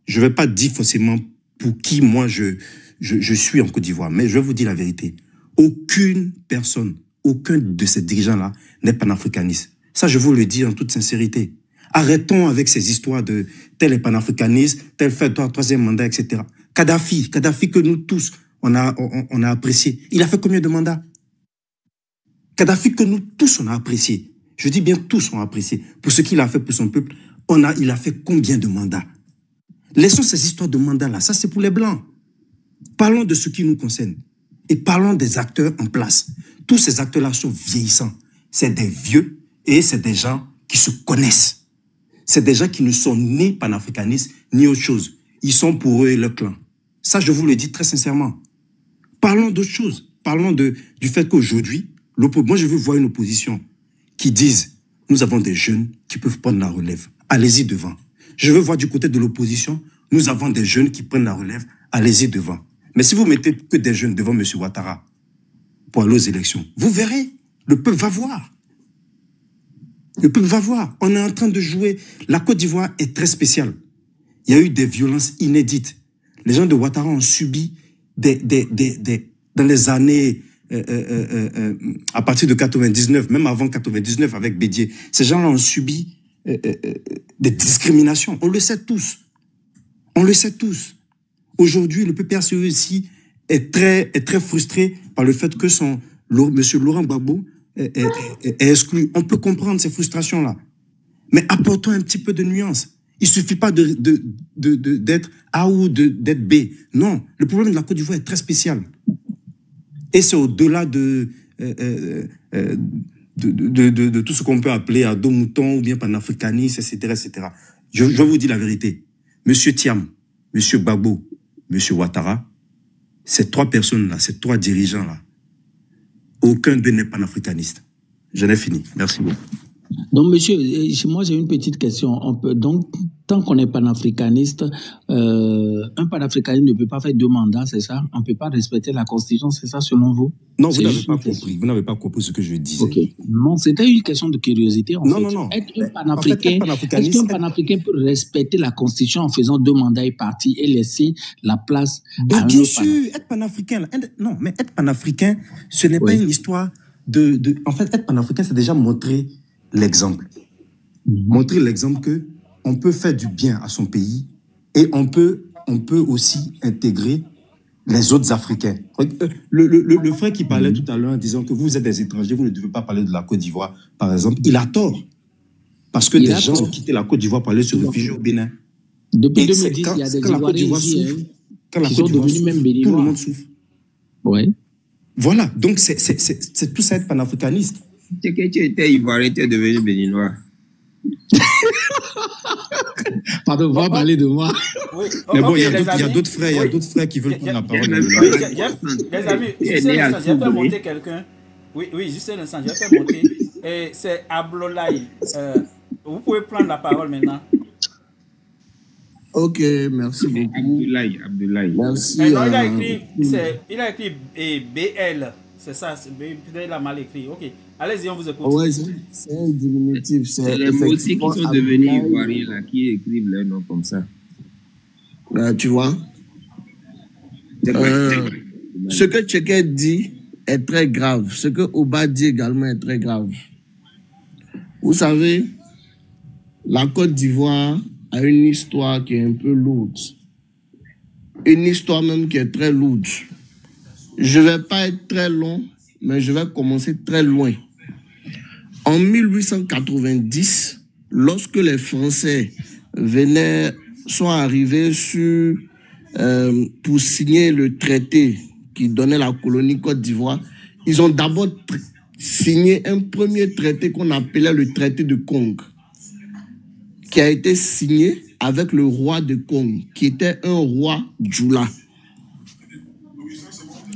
Je ne vais pas dire forcément pour qui moi je suis en Côte d'Ivoire, mais je vais vous dire la vérité. Aucune personne, aucun de ces dirigeants-là n'est panafricaniste. Ça, je vous le dis en toute sincérité. Arrêtons avec ces histoires de tel est panafricaniste, tel fait troisième mandat, etc. Kadhafi que nous tous, on a apprécié. Il a fait combien de mandats? Kadhafi que nous tous on a apprécié. Je dis bien tous on a apprécié. Pour ce qu'il a fait pour son peuple, il a fait combien de mandats? Laissons ces histoires de mandats là, ça c'est pour les Blancs. Parlons de ce qui nous concerne. Et parlons des acteurs en place. Tous ces acteurs-là sont vieillissants. C'est des vieux et c'est des gens qui se connaissent. C'est des gens qui ne sont ni panafricanistes ni autre chose. Ils sont pour eux et leur clan. Ça, je vous le dis très sincèrement. Parlons d'autre chose. Parlons du fait qu'aujourd'hui, moi je veux voir une opposition qui dise nous avons des jeunes qui peuvent prendre la relève. Allez-y devant. Je veux voir du côté de l'opposition, nous avons des jeunes qui prennent la relève. Allez-y devant. Mais si vous mettez que des jeunes devant M. Ouattara pour aller aux élections, vous verrez, le peuple va voir. Le peuple va voir. On est en train de jouer. La Côte d'Ivoire est très spéciale. Il y a eu des violences inédites. Les gens de Ouattara ont subi dans les années, à partir de 99, même avant 99 avec Bédié, ces gens-là ont subi des discriminations. On le sait tous. On le sait tous. Aujourd'hui, le PPRCE ici est très frustré par le fait que M. Laurent Gbagbo est exclu. On peut comprendre ces frustrations-là. Mais apportons un petit peu de nuance. Il ne suffit pas d'être A ou d'être B. Non, le problème de la Côte d'Ivoire est très spécial. Et c'est au-delà de tout ce qu'on peut appeler ado mouton ou bien panafricaniste, etc., etc. Je vous dis la vérité. Monsieur Thiam, Monsieur Gbagbo, Monsieur Ouattara, ces trois personnes-là, ces trois dirigeants-là, aucun d'eux n'est panafricaniste. J'en ai fini. Merci beaucoup. Donc, monsieur, moi j'ai une petite question. Donc, tant qu'on est panafricaniste, un panafricaniste ne peut pas faire 2 mandats, c'est ça? On ne peut pas respecter la Constitution, c'est ça selon vous? Non, vous n'avez pas compris. Vous n'avez pas compris ce que je disais. Ok. Non, c'était une question de curiosité. Non. Est-ce qu'un panafricain peut respecter la Constitution en faisant 2 mandats et partir et laisser la place à un bien sûr, être panafricain. Non, mais être panafricain, ce n'est pas une histoire En fait, être panafricain, c'est déjà montrer l'exemple. Montrer l'exemple que on peut faire du bien à son pays et on peut aussi intégrer les autres Africains. Le frère qui parlait tout à l'heure en disant que vous êtes des étrangers, vous ne devez pas parler de la Côte d'Ivoire, par exemple, il a tort. Parce que des gens ont quitté la Côte d'Ivoire pour aller se réfugier au Bénin. Depuis 2010, il y a des Ivoiriens ici qui sont devenus même béninois. Tout le monde souffre. Oui. Voilà, donc c'est tout ça être panafricaniste. C'est que tu étais Ivoirien, tu es devenu béninois. Pardon, on va parler de moi. Oui. Mais bon, il y a d'autres frères qui veulent prendre la parole. Les amis, je vais faire monter quelqu'un. Oui, juste un instant, je vais faire monter. C'est Ablolaï. Vous pouvez prendre la parole maintenant. Ok, merci beaucoup. Abdoulaye. Merci. Non, il a écrit BL. C'est ça, peut-être il a mal écrit. Ok, allez-y, on vous écoute. Oui, c'est un diminutif. C'est les mots aussi qui sont devenus ivoiriens, là, qui écrivent leur nom comme ça. Tu vois, ce que Tchéké dit est très grave. Ce que Oba dit également est très grave. Vous savez, la Côte d'Ivoire a une histoire qui est un peu lourde. Une histoire même qui est très lourde. Je ne vais pas être très long, mais je vais commencer très loin. En 1890, lorsque les Français sont arrivés pour signer le traité qui donnait la colonie Côte d'Ivoire, ils ont d'abord signé un premier traité qu'on appelait le traité de Kong, qui a été signé avec le roi de Kong, qui était un roi Djoula.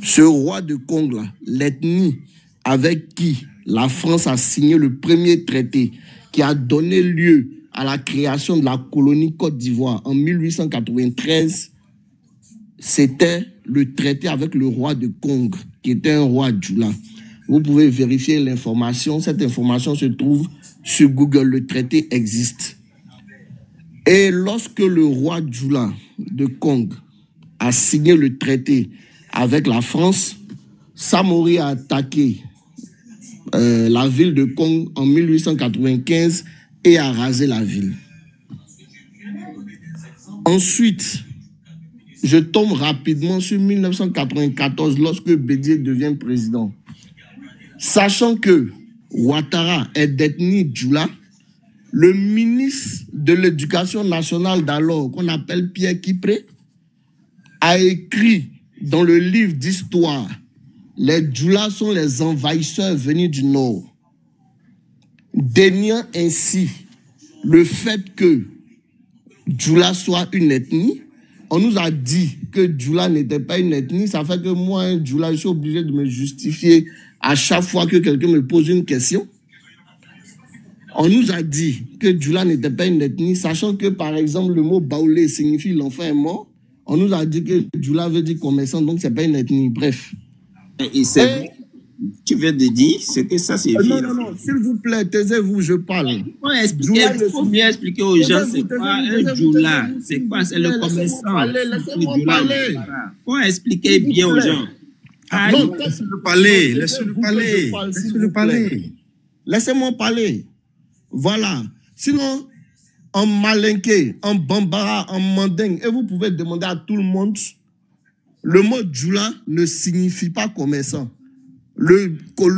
Ce roi de Kong, l'ethnie avec qui la France a signé le premier traité, qui a donné lieu à la création de la colonie Côte d'Ivoire en 1893, c'était le traité avec le roi de Kong, qui était un roi Djoula. Vous pouvez vérifier l'information. Cette information se trouve sur Google. Le traité existe. Et lorsque le roi Djoula de Kong a signé le traité avec la France, Samori a attaqué la ville de Kong en 1895 et a rasé la ville. Ensuite, je tombe rapidement sur 1994 lorsque Bédié devient président. sachant que Ouattara est d'ethnie Djoula, le ministre de l'Éducation nationale d'alors, qu'on appelle Pierre Kipré, a écrit dans le livre d'histoire, les Djoulas sont les envahisseurs venus du Nord, déniant ainsi le fait que Djoula soit une ethnie. On nous a dit que Djoula n'était pas une ethnie. Ça fait que moi, Djoula, je suis obligé de me justifier à chaque fois que quelqu'un me pose une question. On nous a dit que Djoula n'était pas une ethnie, sachant que, par exemple, le mot Baoulé signifie l'enfant est mort. On nous a dit que Djoula veut dire commerçant, donc c'est pas une ethnie. Bref. Et c'est vrai. Tu viens de dire, c'est que ça, c'est évident. Non, s'il vous plaît, taisez-vous, je parle. Il faut bien expliquer aux gens, c'est quoi un Djoula? C'est quoi? C'est le commerçant. Laissez-moi parler. Il faut expliquer bien aux gens. Non, Laissez-le parler, laissez-le parler. Laissez-moi parler. Voilà. Sinon, en malinqué, en bambara, en mandingue, et vous pouvez demander à tout le monde, le mot Djoula ne signifie pas commerçant. Le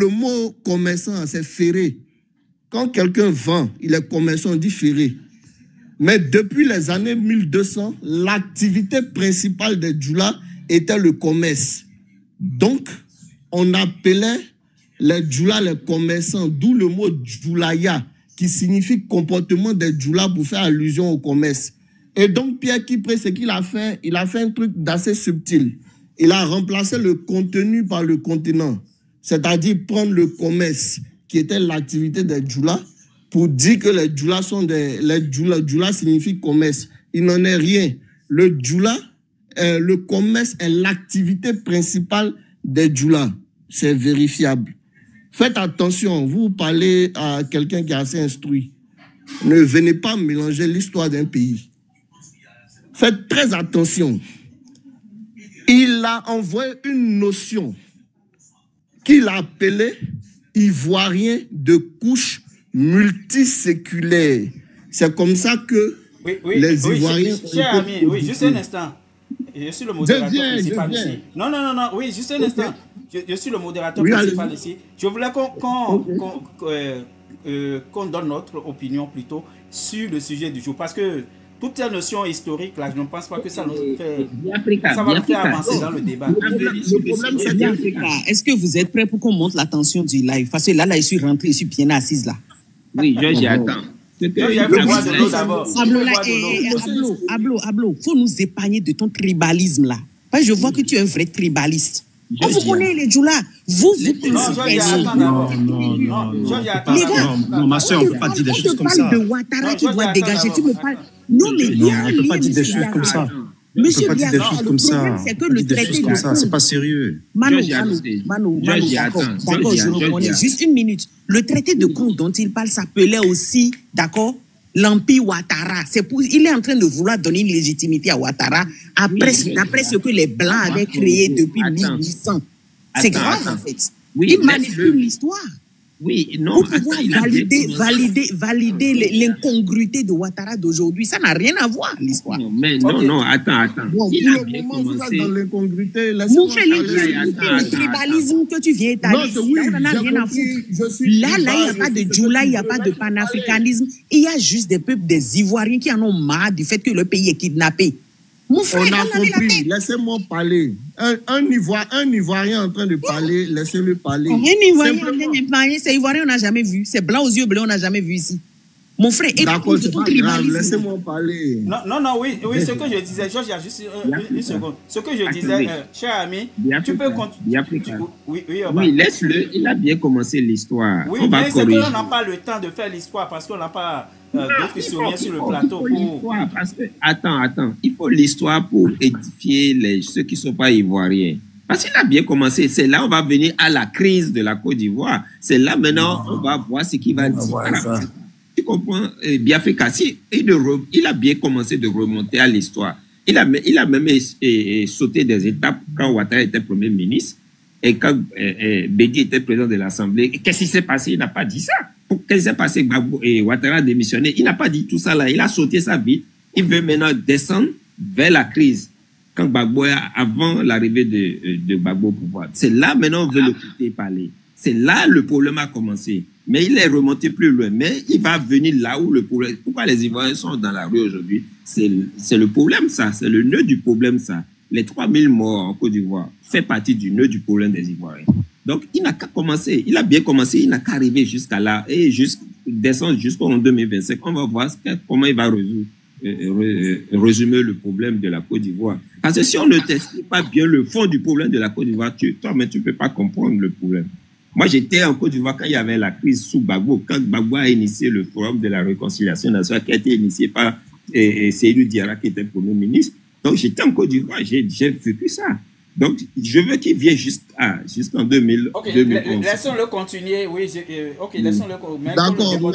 mot commerçant, c'est ferré. Quand quelqu'un vend, il est commerçant, on dit ferré. Mais depuis les années 1200, l'activité principale des Djoula était le commerce. Donc, on appelait les Djoula les commerçants, d'où le mot Djoulaya, qui signifie comportement des Djoula pour faire allusion au commerce. Et donc, Pierre Kipré, ce qu'il a fait, il a fait un truc d'assez subtil. Il a remplacé le contenu par le contenant. C'est-à-dire prendre le commerce, qui était l'activité des Djoula, pour dire que les Djoula sont des... Djoula signifie commerce. Il n'en est rien. Le Djoula, le commerce est l'activité principale des Djoula. C'est vérifiable. Faites attention, vous parlez à quelqu'un qui est assez instruit. Ne venez pas mélanger l'histoire d'un pays. Faites très attention. Il a envoyé une notion qu'il a appelé ivoirien de couche multiséculaire. C'est comme ça que les Ivoiriens... Cher ami, juste un instant. Je suis le modérateur principal ici. Non, oui, juste un instant. Je suis le modérateur principal ici. Je voulais qu'on donne notre opinion plutôt sur le sujet du jour. Parce que toutes ces notions historiques, là, je ne pense pas que ça va nous faire avancer dans le débat. Le problème, c'est est-ce que vous êtes prêts pour qu'on monte la tension du live? Parce que là, je suis rentrée, je suis bien assise là. Oui, j'y attends. Ablo, faut nous épargner de ton tribalisme là. Parce que je vois que tu es un vrai tribaliste. On vous connaît les Djoula. Vous Non, ma soeur, on ne peut pas dire des choses comme ça. On te parle de Ouattara qui doit dégager. Tu me parles. Non, mais on ne peut pas dire des choses comme ça. Monsieur Biafra, le problème, c'est que le traité de Kong... C'est pas sérieux. Mano, d'accord, je reconnais. Juste une minute. Le traité de Kong dont il parle s'appelait aussi, d'accord, l'Empire Ouattara. Il est en train de vouloir donner une légitimité à Ouattara d'après ce que les Blancs avaient créé depuis 1800. C'est grave, en fait. Il manipule l'histoire. Oui, non. Pour pouvoir valider l'incongruité de Ouattara d'aujourd'hui, ça n'a rien à voir, l'histoire. Non, attends. Bon, il a bien commencé dans l'incongruité. Mon frère, le tribalisme que tu viens étaler ici, on n'en a rien à foutre. Là, il n'y a pas de Djoula, il n'y a pas de panafricanisme. Il y a juste des peuples, des Ivoiriens qui en ont marre du fait que le pays est kidnappé. Mon frère, on a compris. Laissez-moi parler. Un Ivoirien en train de parler, laissez-le parler. Un Ivoirien, c'est Ivoirien, on n'a jamais vu. C'est blanc aux yeux bleus, on n'a jamais vu ici. Mon frère, d'accord, c'est pas grave, laissez-moi parler. Oui, ce que je disais, Georges, il y a juste une seconde. Ce que je disais, cher ami, tu peux continuer. Oui, laisse-le, il a bien commencé l'histoire. Oui, mais c'est qu'on n'a pas le temps de faire l'histoire parce qu'on n'a pas d'autres historiens sur le plateau. Parce que, attends, il faut l'histoire pour édifier ceux qui ne sont pas ivoiriens. Parce qu'il a bien commencé. C'est là on va venir à la crise de la Côte d'Ivoire. C'est là maintenant on va voir ce qu'il va dire. Tu comprends, Biafra, il a bien commencé de remonter à l'histoire. Il a même sauté des étapes quand Ouattara était Premier ministre et quand Bédi était président de l'Assemblée. Qu'est-ce qui s'est passé? Il n'a pas dit ça. Qu'est-ce qui s'est passé? Gbagbo et Ouattara a démissionné. Il n'a pas dit tout ça là. Il a sauté ça vite. Il veut maintenant descendre vers la crise. Quand Gbagbo, avant l'arrivée de Gbagbo au pouvoir. C'est là maintenant on veut le quitter parler. C'est là le problème a commencé. Mais il est remonté plus loin. Mais il va venir là où le problème... Pourquoi les Ivoiriens sont dans la rue aujourd'hui? C'est le problème, ça. C'est le nœud du problème, ça. Les 3000 morts en Côte d'Ivoire fait partie du nœud du problème des Ivoiriens. Donc, il n'a qu'à commencer. Il a bien commencé. Il n'a qu'à arriver jusqu'à là. Et descendre jusqu'en 2025. On va voir comment il va résumer le problème de la Côte d'Ivoire. Parce que si on ne t'explique pas bien le fond du problème de la Côte d'Ivoire, toi-même, tu ne peux pas comprendre le problème. Moi, j'étais en Côte d'Ivoire quand il y avait la crise sous Gbagbo, quand Gbagbo a initié le Forum de la Réconciliation nationale qui a été initié par Seydou Diarra, qui était Premier ministre. Donc, j'étais en Côte d'Ivoire, j'ai vécu ça. Donc, je veux qu'il vienne jusqu'en 2011. Ok, laissons-le continuer. Oui, ok, laissons-le continuer. D'accord,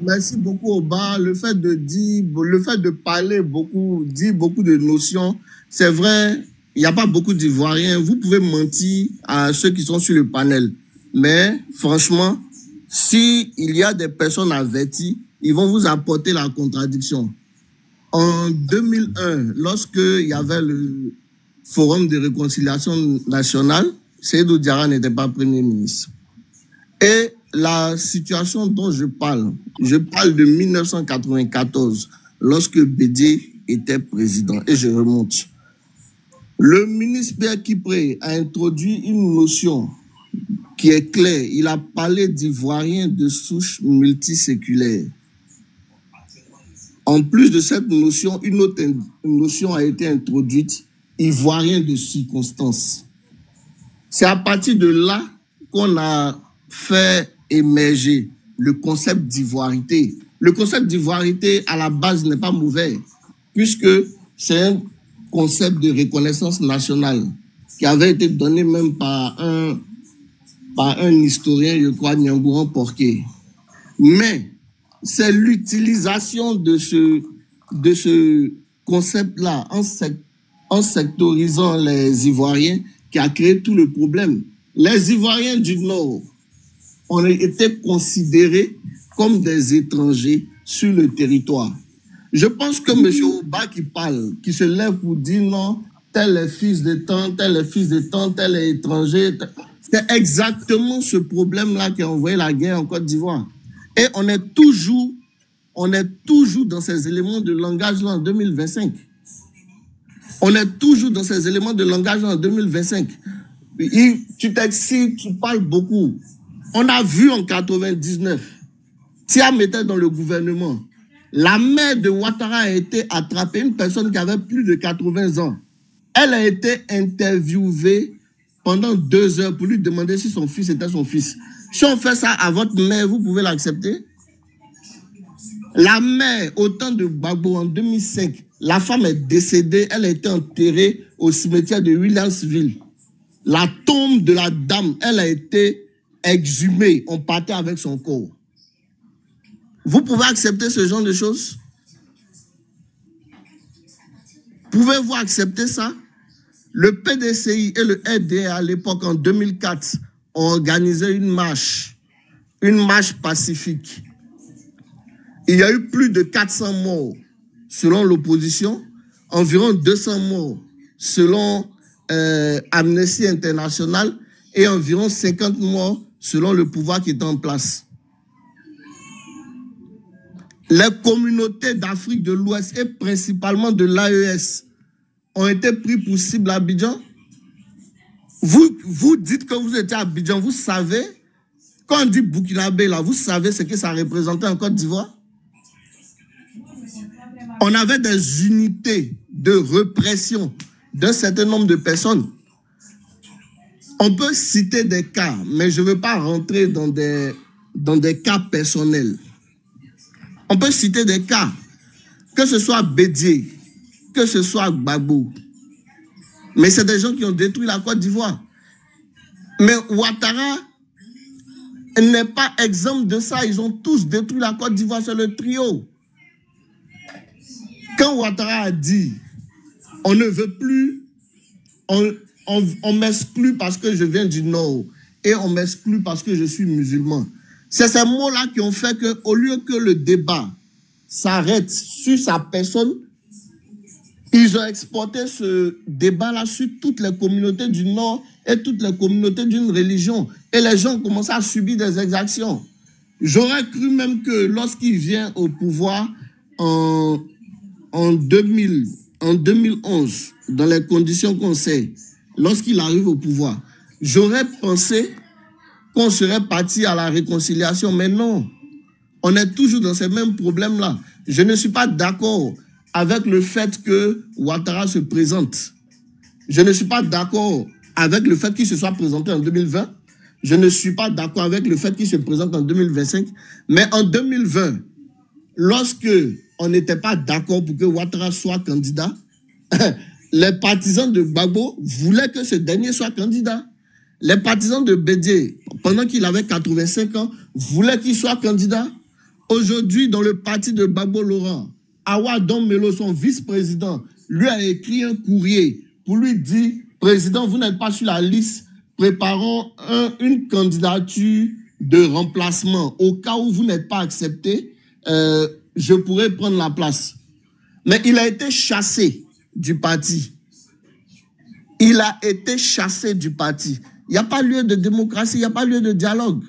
merci beaucoup, Oba. Le fait de parler beaucoup, dire beaucoup de notions, c'est vrai, il n'y a pas beaucoup d'Ivoiriens. Vous pouvez mentir à ceux qui sont sur le panel. Mais, franchement, s'il y a des personnes averties, ils vont vous apporter la contradiction. En 2001, lorsqu'il y avait le Forum de réconciliation nationale, Seydou Diarra n'était pas Premier ministre. Et la situation dont je parle de 1994, lorsque Bédié était président, et je remonte. Le ministre Pierre Kipré a introduit une notion qui est claire. Il a parlé d'Ivoiriens de souche multiséculaire. En plus de cette notion, une autre notion a été introduite, Ivoirien de circonstance. C'est à partir de là qu'on a fait émerger le concept d'ivoirité. Le concept d'ivoirité, à la base, n'est pas mauvais, puisque c'est un concept de reconnaissance nationale qui avait été donné même par un historien, je crois, Nyangouran Porquet. Mais c'est l'utilisation de ce concept-là en sectorisant les Ivoiriens qui a créé tout le problème. Les Ivoiriens du Nord ont été considérés comme des étrangers sur le territoire. Je pense que M. Oba qui parle, qui se lève pour dire non, tel est fils de tant, tel est fils de tant, tel est étranger, c'est exactement ce problème-là qui a envoyé la guerre en Côte d'Ivoire. Et on est toujours dans ces éléments de langage-là en 2025. On est toujours dans ces éléments de langage en 2025. Tu t'excites, tu parles beaucoup. On a vu en 99, Thiam était dans le gouvernement. La mère de Ouattara a été attrapée, une personne qui avait plus de 80 ans. Elle a été interviewée pendant 2 heures pour lui demander si son fils était son fils. Si on fait ça à votre mère, vous pouvez l'accepter? La mère, au temps de Gbagbo en 2005, la femme est décédée, elle a été enterrée au cimetière de Williamsville. La tombe de la dame, elle a été exhumée, on partait avec son corps. Vous pouvez accepter ce genre de choses? Pouvez-vous accepter ça? Le PDCI et le RDA à l'époque, en 2004, ont organisé une marche pacifique. Il y a eu plus de 400 morts selon l'opposition, environ 200 morts selon Amnesty International et environ 50 morts selon le pouvoir qui est en place. Les communautés d'Afrique de l'Ouest et principalement de l'AES ont été pris pour cible à Abidjan. Vous dites que vous étiez à Abidjan, vous savez, quand on dit Burkinabé, là, vous savez ce que ça représentait en Côte d'Ivoire? On avait des unités de répression d'un certain nombre de personnes. On peut citer des cas, mais je ne veux pas rentrer dans des cas personnels. On peut citer des cas, que ce soit Bédié, que ce soit Gbagbo. Mais c'est des gens qui ont détruit la Côte d'Ivoire. Mais Ouattara n'est pas exemple de ça. Ils ont tous détruit la Côte d'Ivoire, c'est le trio. Quand Ouattara a dit, on ne veut plus, on m'exclut parce que je viens du Nord et on m'exclut parce que je suis musulman. C'est ces mots-là qui ont fait qu'au lieu que le débat s'arrête sur sa personne, Ils ont exporté ce débat-là sur toutes les communautés du Nord et toutes les communautés d'une religion. Et les gens ont commencé à subir des exactions. J'aurais cru même que lorsqu'il vient au pouvoir en 2011, dans les conditions qu'on sait, lorsqu'il arrive au pouvoir, j'aurais pensé qu'on serait parti à la réconciliation, mais non. On est toujours dans ces mêmes problèmes-là. Je ne suis pas d'accord avec le fait que Ouattara se présente. Je ne suis pas d'accord avec le fait qu'il se soit présenté en 2020. Je ne suis pas d'accord avec le fait qu'il se présente en 2025. Mais en 2020, lorsque on n'était pas d'accord pour que Ouattara soit candidat, les partisans de Gbagbo voulaient que ce dernier soit candidat. Les partisans de Bédié, pendant qu'il avait 85 ans, voulaient qu'il soit candidat. Aujourd'hui, dans le parti de Gbagbo Laurent, Awa Don Melo, son vice-président, lui a écrit un courrier pour lui dire « Président, vous n'êtes pas sur la liste, préparons une candidature de remplacement. Au cas où vous n'êtes pas accepté, je pourrais prendre la place. » Mais il a été chassé du parti. Il a été chassé du parti. Il n'y a pas lieu de démocratie, il n'y a pas lieu de dialogue.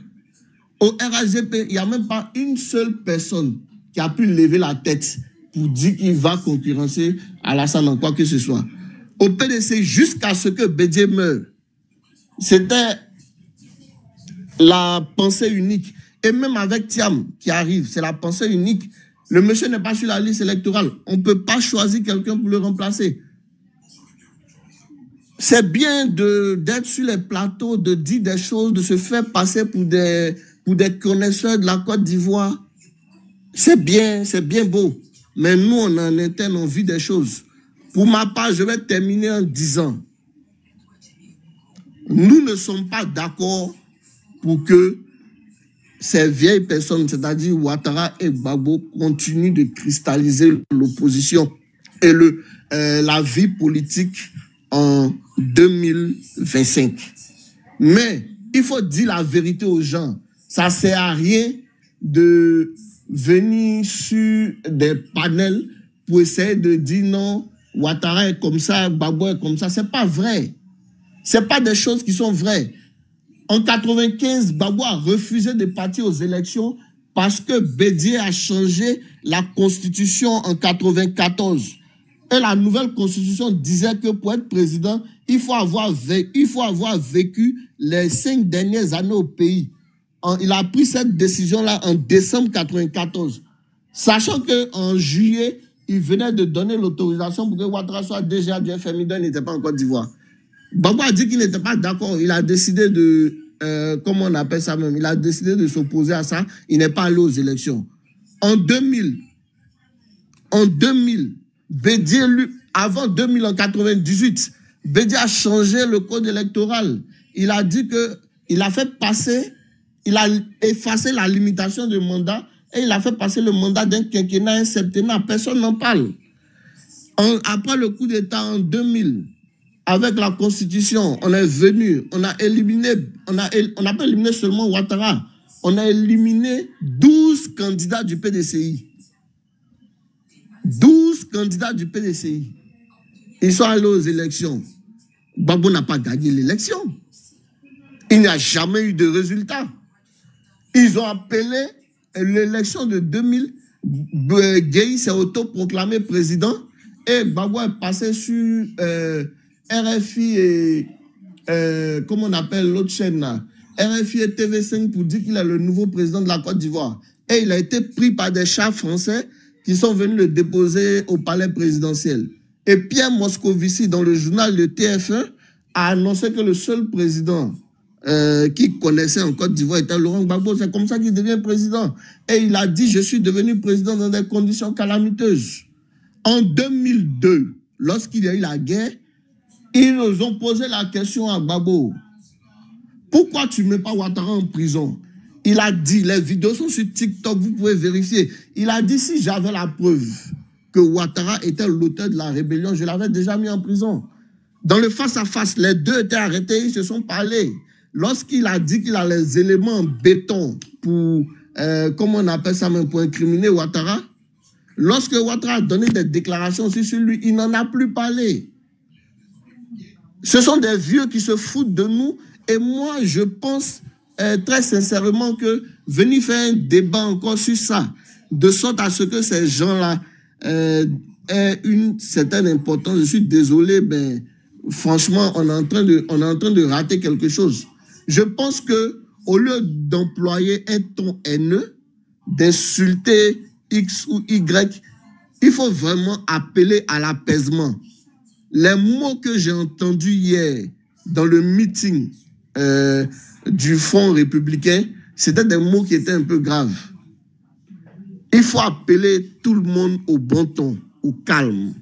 Au RHDP, il n'y a même pas une seule personne qui a pu lever la tête pour dire qu'il va concurrencer Alassane en quoi que ce soit. Au PDC, jusqu'à ce que Bédié meure, c'était la pensée unique. Et même avec Thiam qui arrive, c'est la pensée unique. Le monsieur n'est pas sur la liste électorale. On ne peut pas choisir quelqu'un pour le remplacer. C'est bien d'être sur les plateaux, de dire des choses, de se faire passer pour des connaisseurs de la Côte d'Ivoire. C'est bien beau. Mais nous, on en interne, on vit des choses. Pour ma part, je vais terminer en disant, nous ne sommes pas d'accord pour que ces vieilles personnes, c'est-à-dire Ouattara et Gbagbo, continuent de cristalliser l'opposition et la vie politique en 2025. Mais il faut dire la vérité aux gens. Ça ne sert à rien de venir sur des panels pour essayer de dire non, Ouattara est comme ça, Gbagbo est comme ça. Ce n'est pas vrai. Ce n'est pas des choses qui sont vraies. En 1995, Gbagbo a refusé de partir aux élections parce que Bédié a changé la constitution en 1994. Et la nouvelle constitution disait que pour être président, il faut avoir vécu les 5 dernières années au pays. Il a pris cette décision-là en décembre 1994. Sachant qu'en juillet, il venait de donner l'autorisation pour que Ouattara soit déjà du FMI, il n'était pas en Côte d'Ivoire. Gbagbo a dit qu'il n'était pas d'accord. Il a décidé de, comment on appelle ça même, il a décidé de s'opposer à ça. Il n'est pas allé aux élections. En 2000, Bédié, avant 2000, en 98, Bédié a changé le code électoral. Il a dit il a effacé la limitation de mandat et il a fait passer le mandat d'un quinquennat à un septennat. Personne n'en parle. Après le coup d'État en 2000, avec la Constitution, on est venu, on a éliminé, on n'a pas éliminé seulement Ouattara, on a éliminé 12 candidats du PDCI. 12 candidats du PDCI. Ils sont allés aux élections. Gbagbo n'a pas gagné l'élection. Il n'y a jamais eu de résultat. Ils ont appelé l'élection de 2000. Gueye s'est autoproclamé président et Gbagbo est passé sur RFI et comment on appelle l'autre chaîne là, RFI et TV5 pour dire qu'il est le nouveau président de la Côte d'Ivoire. Et il a été pris par des chars français qui sont venus le déposer au palais présidentiel. Et Pierre Moscovici, dans le journal de TF1, a annoncé que le seul président qu'il connaissait en Côte d'Ivoire était Laurent Gbagbo. C'est comme ça qu'il devient président. Et il a dit, je suis devenu président dans des conditions calamiteuses. En 2002, lorsqu'il y a eu la guerre, ils nous ont posé la question à Gbagbo. Pourquoi tu ne mets pas Ouattara en prison? Il a dit, les vidéos sont sur TikTok, vous pouvez vérifier. Il a dit, si j'avais la preuve que Ouattara était l'auteur de la rébellion, je l'avais déjà mis en prison. Dans le face-à-face, les deux étaient arrêtés, ils se sont parlé. Lorsqu'il a dit qu'il a les éléments en béton pour, comment on appelle ça même, pour incriminer Ouattara, lorsque Ouattara a donné des déclarations aussi sur lui, il n'en a plus parlé. Ce sont des vieux qui se foutent de nous. Et moi, je pense très sincèrement que venir faire un débat encore sur ça, de sorte à ce que ces gens-là aient une certaine importance. Je suis désolé, mais franchement, on est en train de rater quelque chose. Je pense que au lieu d'employer un ton haineux, d'insulter X ou Y, il faut vraiment appeler à l'apaisement. Les mots que j'ai entendus hier dans le meeting du Front républicain, c'était des mots qui étaient un peu graves. Il faut appeler tout le monde au bon ton, au calme.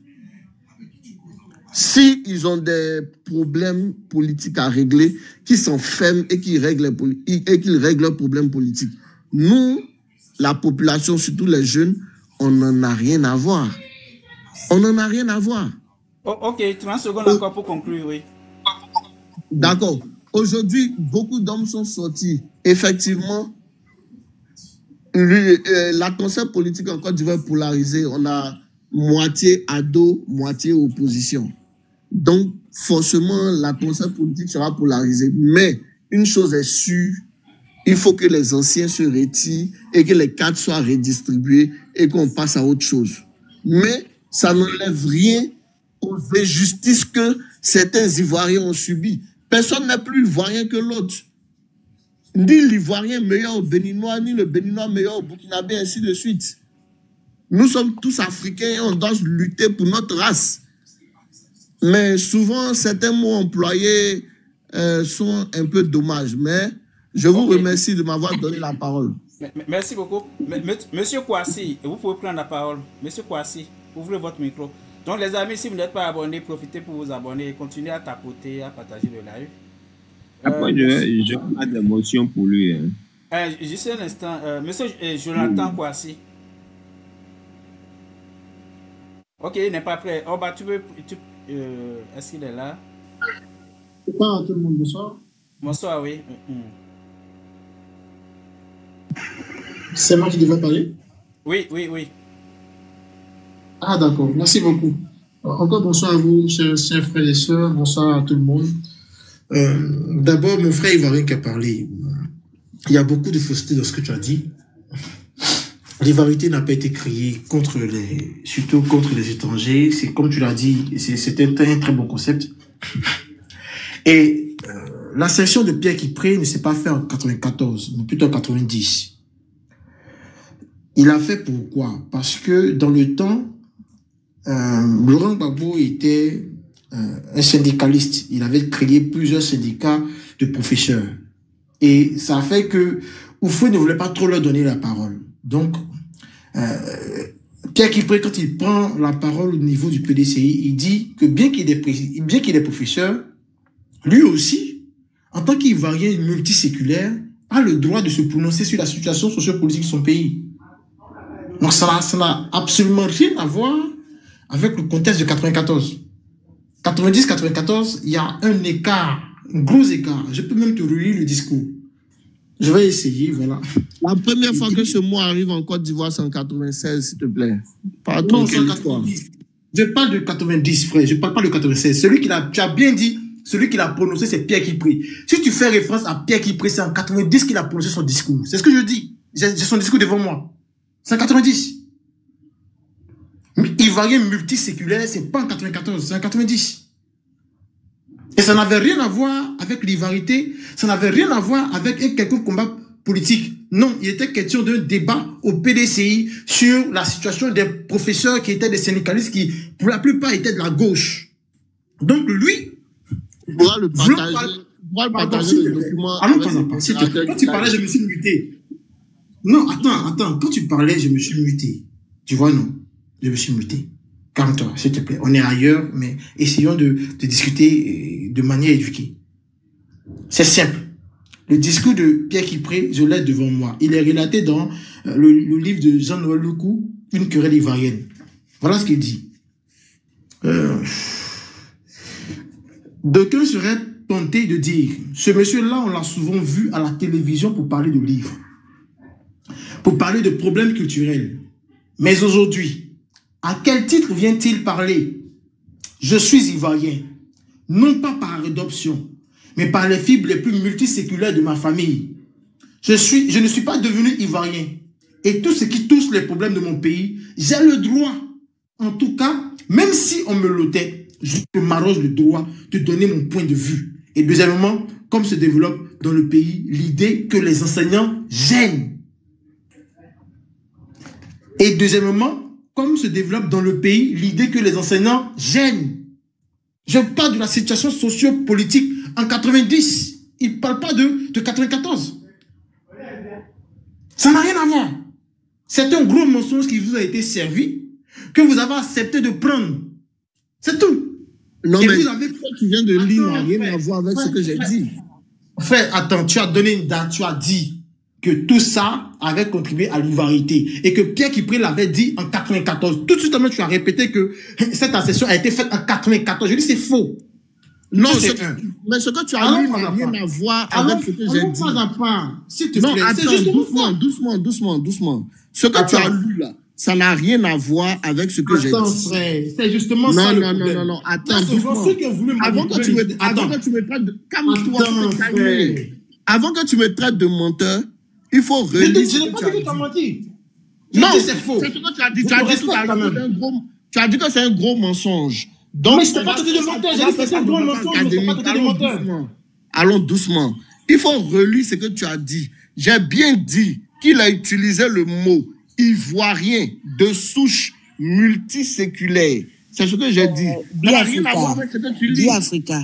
S'ils ont des problèmes politiques à régler, qu'ils s'enferment et qu'ils règlent leurs problèmes politiques. Nous, la population, surtout les jeunes, on n'en a rien à voir. On n'en a rien à voir. Oh, ok, 30 secondes encore pour conclure, oui. D'accord. Aujourd'hui, beaucoup d'hommes sont sortis. Effectivement, l'atmosphère politique en Côte d'Ivoire est polarisée. On a moitié ado, moitié opposition. Donc, forcément, l'atmosphère politique sera polarisée. Mais une chose est sûre, il faut que les anciens se retirent et que les cadres soient redistribués et qu'on passe à autre chose. Mais ça n'enlève rien aux injustices que certains Ivoiriens ont subies. Personne n'est plus Ivoirien que l'autre. Ni l'Ivoirien meilleur au Béninois, ni le Béninois meilleur au Burkinabé, ainsi de suite. Nous sommes tous Africains et on doit lutter pour notre race. Mais souvent, certains mots employés sont un peu dommages. Mais je vous remercie de m'avoir donné la parole. Merci beaucoup. Monsieur Kouassi, vous pouvez prendre la parole. Monsieur Kouassi, ouvrez votre micro. Donc les amis, si vous n'êtes pas abonnés, profitez pour vous abonner et continuez à tapoter, à partager le live. Après, je pas d'émotion pour lui. Hein. Juste un instant. Monsieur Jonathan Kouassi. Ok, il n'est pas prêt. Oh, bah, est-ce qu'il est là? Bonsoir à tout le monde, bonsoir. Bonsoir, oui. C'est moi qui devrais parler? Oui, oui, oui. Ah, d'accord, merci beaucoup. Encore bonsoir à vous, chers frères et sœurs, bonsoir à tout le monde. D'abord, mon frère ivoirien qui a parlé. Il y a beaucoup de fausseté dans ce que tu as dit. L'ivoirité n'a pas été créée surtout contre les étrangers. C'est comme tu l'as dit, c'est un très bon concept. Et l'ascension de Pierre Kipré ne s'est pas faite en 94, mais plutôt en 90. Il a fait pourquoi? Parce que dans le temps, Laurent Gbagbo était un syndicaliste. Il avait créé plusieurs syndicats de professeurs. Et ça a fait que Oufoué ne voulait pas trop leur donner la parole. Donc, Pierre Kipré, quand il prend la parole au niveau du PDCI, il dit que bien qu'il est professeur, lui aussi, en tant qu'Ivoirien multiséculaire, a le droit de se prononcer sur la situation sociopolitique de son pays. Donc ça n'a absolument rien à voir avec le contexte de 94. 90-94, il y a un écart, un gros écart. Je peux même te relire le discours. Je vais essayer, voilà. La première fois que ce mot arrive en Côte d'Ivoire, c'est en 96, s'il te plaît. Pas non, c'est en 90. Je parle de 90, frère. Je ne parle pas de 96. Tu as bien dit, celui qui l'a prononcé, c'est Pierre Kipré. Si tu fais référence à Pierre Kipré, c'est en 90 qu'il a prononcé son discours. C'est ce que je dis. J'ai son discours devant moi. C'est en 90. Ivoirien multiséculaire, c'est pas en 94, c'est en 90. Et ça n'avait rien à voir avec l'ivoirité, ça n'avait rien à voir avec un quelconque combat politique. Non, il était question d'un débat au PDCI sur la situation des professeurs qui étaient des syndicalistes qui, pour la plupart, étaient de la gauche. Donc lui, pourra le partager le document. Ah non, pas. S'il te plaît. Quand tu parlais, je me suis muté. Non, attends. Quand tu parlais, je me suis muté. Tu vois, non? Je me suis muté. Calme-toi, s'il te plaît. On est ailleurs, mais essayons de discuter de manière éduquée. C'est simple. Le discours de Pierre Kipré, je l'ai devant moi. Il est relaté dans le livre de Jean-Noël Loukou, Une querelle ivoirienne. Voilà ce qu'il dit. D'aucuns seraient tentés de dire, ce monsieur-là, on l'a souvent vu à la télévision pour parler de livres, pour parler de problèmes culturels. Mais aujourd'hui, À quel titre vient-il parler? Je suis ivoirien, non pas par adoption, mais par les fibres les plus multiséculaires de ma famille. Je ne suis pas devenu ivoirien. Et tout ce qui touche les problèmes de mon pays, j'ai le droit, en tout cas, même si on me l'ôtait, je m'arroge le droit de donner mon point de vue. Et deuxièmement, comme se développe dans le pays l'idée que les enseignants gênent. Et deuxièmement, comme se développe dans le pays l'idée que les enseignants gênent. Je parle de la situation socio-politique en 90. Il ne parle pas de 94. Ça n'a rien à voir. C'est un gros mensonge qui vous a été servi, que vous avez accepté de prendre. C'est tout. Non, mais vous avez... tu viens de lire n'a rien à voir avec ce que j'ai dit. Frère, attends, tu as donné une date, tu as dit que tout ça avait contribué à l'ivoirité et que Pierre Kipré l'avait dit en 94. Tout de suite, tu as répété que cette accession a été faite en 94. Je dis c'est faux. Non, mais ce que tu as lu n'a rien à voir avec ce que j'ai dit. S'il te plaît, non, attends, doucement. Ce que tu as lu là, ça n'a rien à voir avec ce que j'ai dit. Attends, frère, c'est justement ça le problème. Non, attends, doucement. Avant que tu me traites de... Calme-toi, avant que tu me traites de menteur, il faut relire. Je n'ai pas dit que tu as menti. Non, c'est faux. C'est ce que tu as dit. Tu as dit que c'est un gros mensonge. Donc, mais je ne t'ai pas traité de menteur. J'ai dit que c'est un gros mensonge. Je ne t'ai pas traité de menteur. Allons doucement. Il faut relire ce que tu as dit. J'ai bien dit qu'il a utilisé le mot ivoirien de souche multiséculaire. C'est ce que j'ai dit. Africa.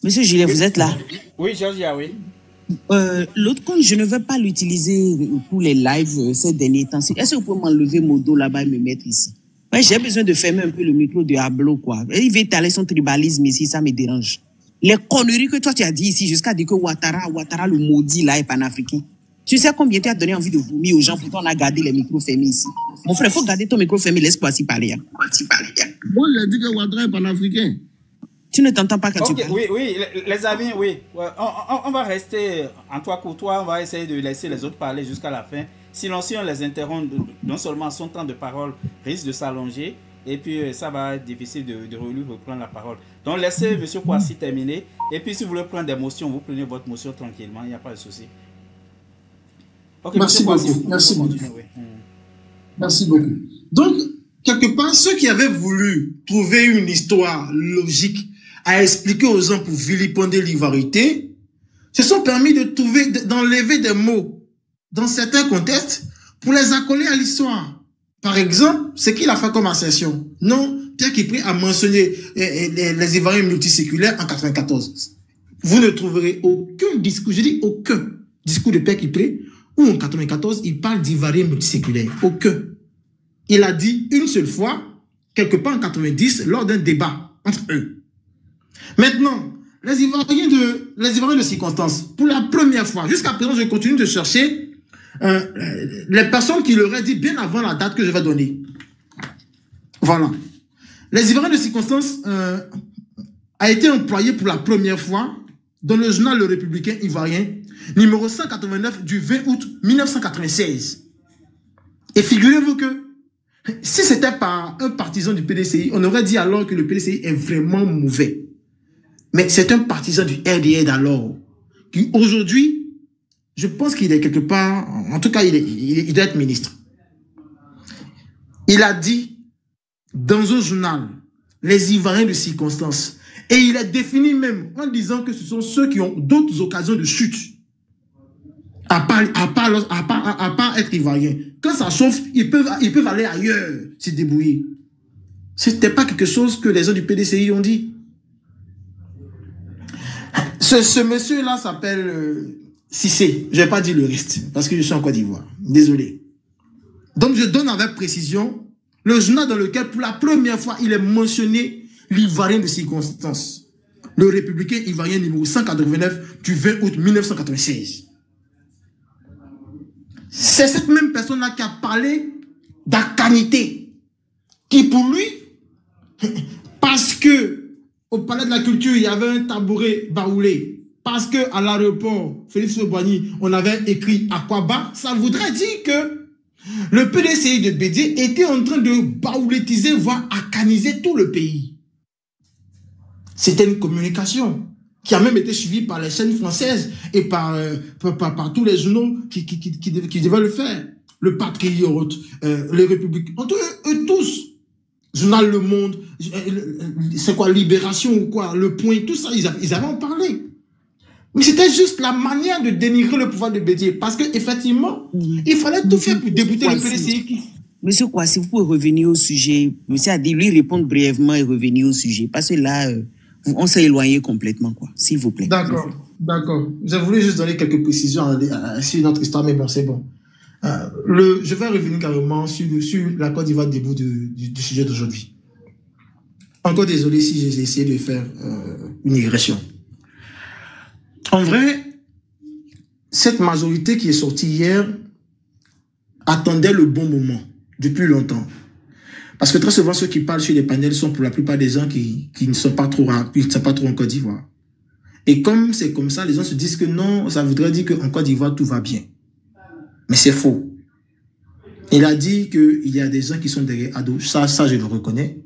Monsieur Gillet, vous êtes là? Oui, Georgia, oui. L'autre compte, je ne veux pas l'utiliser pour les lives ces derniers temps. Est-ce que vous pouvez m'enlever mon dos là-bas et me mettre ici? Ouais, j'ai besoin de fermer un peu le micro de Hablo, quoi. Il veut étaler son tribalisme ici, ça me dérange. Les conneries que toi tu as dit ici, jusqu'à dire que Ouattara le maudit là est panafricain. Tu sais combien tu as donné envie de vomir aux gens, pourtant on a gardé les micros fermés ici. Mon frère, il faut garder ton micro fermé, laisse-moi s'y parler. Moi, j'ai dit que Ouattara est panafricain. Tu ne t'entends pas quand tu parles. Oui, les amis, oui. On va rester en toi courtois, on va essayer de laisser les autres parler jusqu'à la fin. Sinon, si on les interrompt, non seulement son temps de parole risque de s'allonger, et puis ça va être difficile de lui reprendre la parole. Donc laissez M. Kouassi terminer, et puis si vous voulez prendre des motions, vous prenez votre motion tranquillement, il n'y a pas de souci. Okay, merci beaucoup. Merci beaucoup. Oui. Merci beaucoup. Donc, quelque part, ceux qui avaient voulu trouver une histoire logique à expliquer aux gens pour vilipender l'ivoirité, se sont permis d'enlever des mots dans certains contextes pour les accoler à l'histoire. Par exemple, ce qu'il a fait comme assertion. Non, Pierre Kipré a mentionné les Ivoiriens multiséculaires en 94. Vous ne trouverez aucun discours, je dis aucun discours de Pierre Kipré où en 94, il parle d'Ivoiriens multiséculaires. Aucun. Il a dit une seule fois, quelque part en 90, lors d'un débat entre eux. Maintenant, les Ivoiriens de circonstance, pour la première fois, jusqu'à présent, je continue de chercher les personnes qui l'auraient dit bien avant la date que je vais donner. Voilà. Les Ivoiriens de circonstance a été employé pour la première fois dans le journal Le Républicain ivoirien, numéro 189 du 20 août 1996. Et figurez-vous que si c'était pas un partisan du PDCI, on aurait dit alors que le PDCI est vraiment mauvais. Mais c'est un partisan du RDR d'alors, qui aujourd'hui, je pense qu'il est quelque part, en tout cas, il doit être ministre. Il a dit, dans un journal, les Ivoiriens de circonstance, et il est défini même en disant que ce sont ceux qui ont d'autres occasions de chute, à part être Ivoiriens. Quand ça chauffe, ils peuvent aller ailleurs, se débrouiller. Ce n'était pas quelque chose que les gens du PDCI ont dit. Ce monsieur-là s'appelle Cissé. Je ne vais pas dire le reste, parce que je suis en Côte d'Ivoire. Désolé. Donc, je donne avec précision le journal dans lequel, pour la première fois, il est mentionné l'Ivoirien de circonstance. Le Républicain ivoirien numéro 189 du 20 août 1996. C'est cette même personne-là qui a parlé d'Akanité, qui pour lui, parce que au palais de la culture, il y avait un tabouret baoulé, parce qu'à l'aéroport Félix Houphouët-Boigny, on avait écrit Aquaba, ça voudrait dire que Le PDCI de Bédié était en train de baoulettiser, voire acaniser tout le pays. C'était une communication qui a même été suivie par les chaînes françaises et par tous les journaux qui devaient le faire. Le Patriote, les Républiques, eux tous. Journal Le Monde, c'est quoi, Libération ou quoi, Le Point, tout ça, ils avaient en parlé. Mais c'était juste la manière de dénigrer le pouvoir de Bédié. Parce qu'effectivement, il fallait tout faire pour débuter le PDCI. Monsieur Kouassi, vous pouvez revenir au sujet. Monsieur a dit, lui, répondre brièvement et revenir au sujet. Parce que là, on s'est éloigné complètement, quoi. S'il vous plaît. D'accord, d'accord. J'ai voulu juste donner quelques précisions sur notre histoire, mais bon, c'est bon. Je vais revenir carrément sur la Côte d'Ivoire début du sujet d'aujourd'hui. Encore désolé si j'ai essayé de faire une digression. En vrai, cette majorité qui est sortie hier attendait le bon moment depuis longtemps. Parce que très souvent, ceux qui parlent sur les panels sont pour la plupart des gens qui ne sont pas trop en Côte d'Ivoire. Et comme c'est comme ça, les gens se disent que non, ça voudrait dire qu'en Côte d'Ivoire, tout va bien. Mais c'est faux. Il a dit qu'il y a des gens qui sont derrière Ado. Ça, je le reconnais.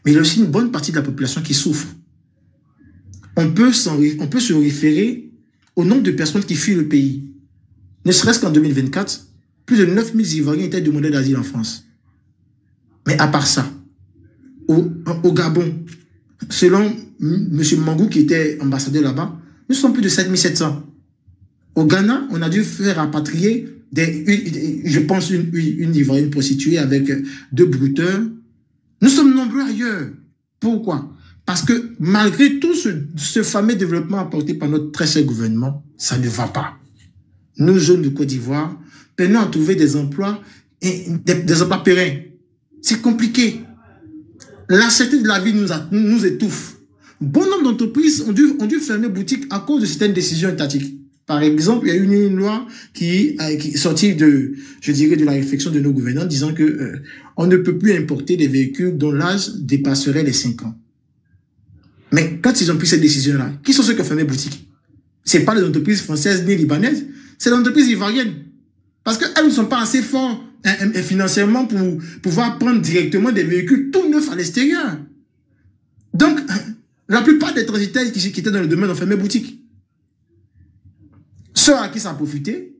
Mais il y a aussi une bonne partie de la population qui souffre. On peut se référer au nombre de personnes qui fuient le pays. Ne serait-ce qu'en 2024, plus de 9000 Ivoiriens étaient demandés d'asile en France. Mais à part ça, au Gabon, selon M. Mangou qui était ambassadeur là-bas, nous sommes plus de 7700. Au Ghana, on a dû faire rapatrier je pense une Ivoirienne prostituée avec 2 brouteurs. Nous sommes nombreux ailleurs. Pourquoi? Parce que malgré tout ce fameux développement apporté par notre très cher gouvernement, ça ne va pas. Nous, jeunes de Côte d'Ivoire, peinons à trouver des emplois, des emplois pérennes. C'est compliqué. La certitude de la vie nous étouffe. Bon nombre d'entreprises ont dû fermer boutique à cause de certaines décisions étatiques. Par exemple, il y a eu une loi qui est sortie de la réflexion de nos gouvernants disant que on ne peut plus importer des véhicules dont l'âge dépasserait les 5 ans. Mais quand ils ont pris cette décision-là, qui sont ceux qui ont fermé boutique? C'est pas les entreprises françaises ni libanaises, c'est les entreprises ivoiriennes. Parce qu'elles ne sont pas assez fortes financièrement pour pouvoir prendre directement des véhicules tout neufs à l'extérieur. Donc, la plupart des transitaires qui étaient dans le domaine ont fermé boutique. Ceux à qui ça a profité,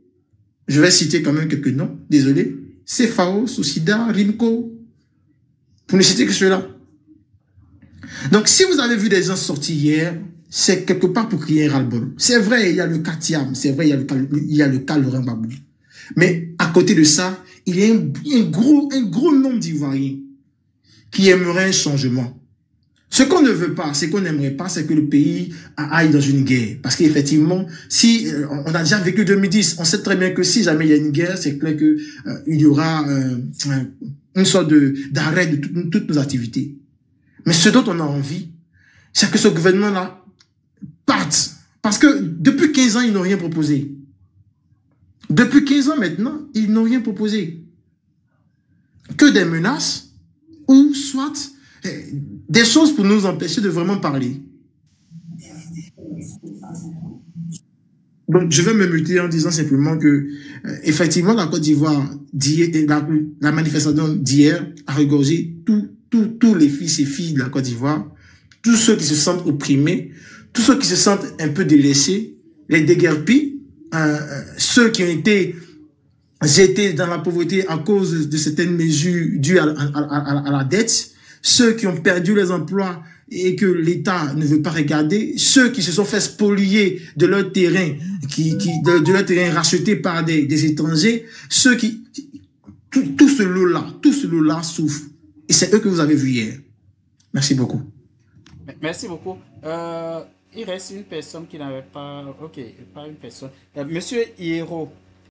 je vais citer quand même quelques noms, désolé, CFAO, Socida, Rimco, pour ne citer que ceux-là. Donc, si vous avez vu des gens sortis hier, c'est quelque part pour crier ras-le-bol. C'est vrai, il y a le cas Thiam, c'est vrai, il y a le cas Laurent Gbagbo. Mais à côté de ça, il y a un gros nombre d'Ivoiriens qui aimeraient un changement. Ce qu'on ne veut pas, ce qu'on n'aimerait pas, c'est que le pays aille dans une guerre. Parce qu'effectivement, si on a déjà vécu 2010, on sait très bien que si jamais il y a une guerre, c'est clair que il y aura une sorte d'arrêt de toutes nos activités. Mais ce dont on a envie, c'est que ce gouvernement-là parte. Parce que depuis 15 ans, ils n'ont rien proposé. Depuis 15 ans maintenant, ils n'ont rien proposé. Que des menaces, ou soit des choses pour nous empêcher de vraiment parler. Donc, je vais me muter en disant simplement que, effectivement, la Côte d'Ivoire, la manifestation d'hier a regorgé tous les fils et filles de la Côte d'Ivoire, tous ceux qui se sentent opprimés, tous ceux qui se sentent un peu délaissés, les déguerpis, ceux qui ont été jetés dans la pauvreté à cause de certaines mesures dues à la dette, ceux qui ont perdu les emplois et que l'État ne veut pas regarder, ceux qui se sont fait spolier de leur terrain, de leur terrain racheté par des étrangers, ceux qui, tout ce lot-là souffre. Et c'est eux que vous avez vu hier. Merci beaucoup. Merci beaucoup. Il reste une personne qui n'avait pas... Ok, pas une personne. Monsieur Hiero,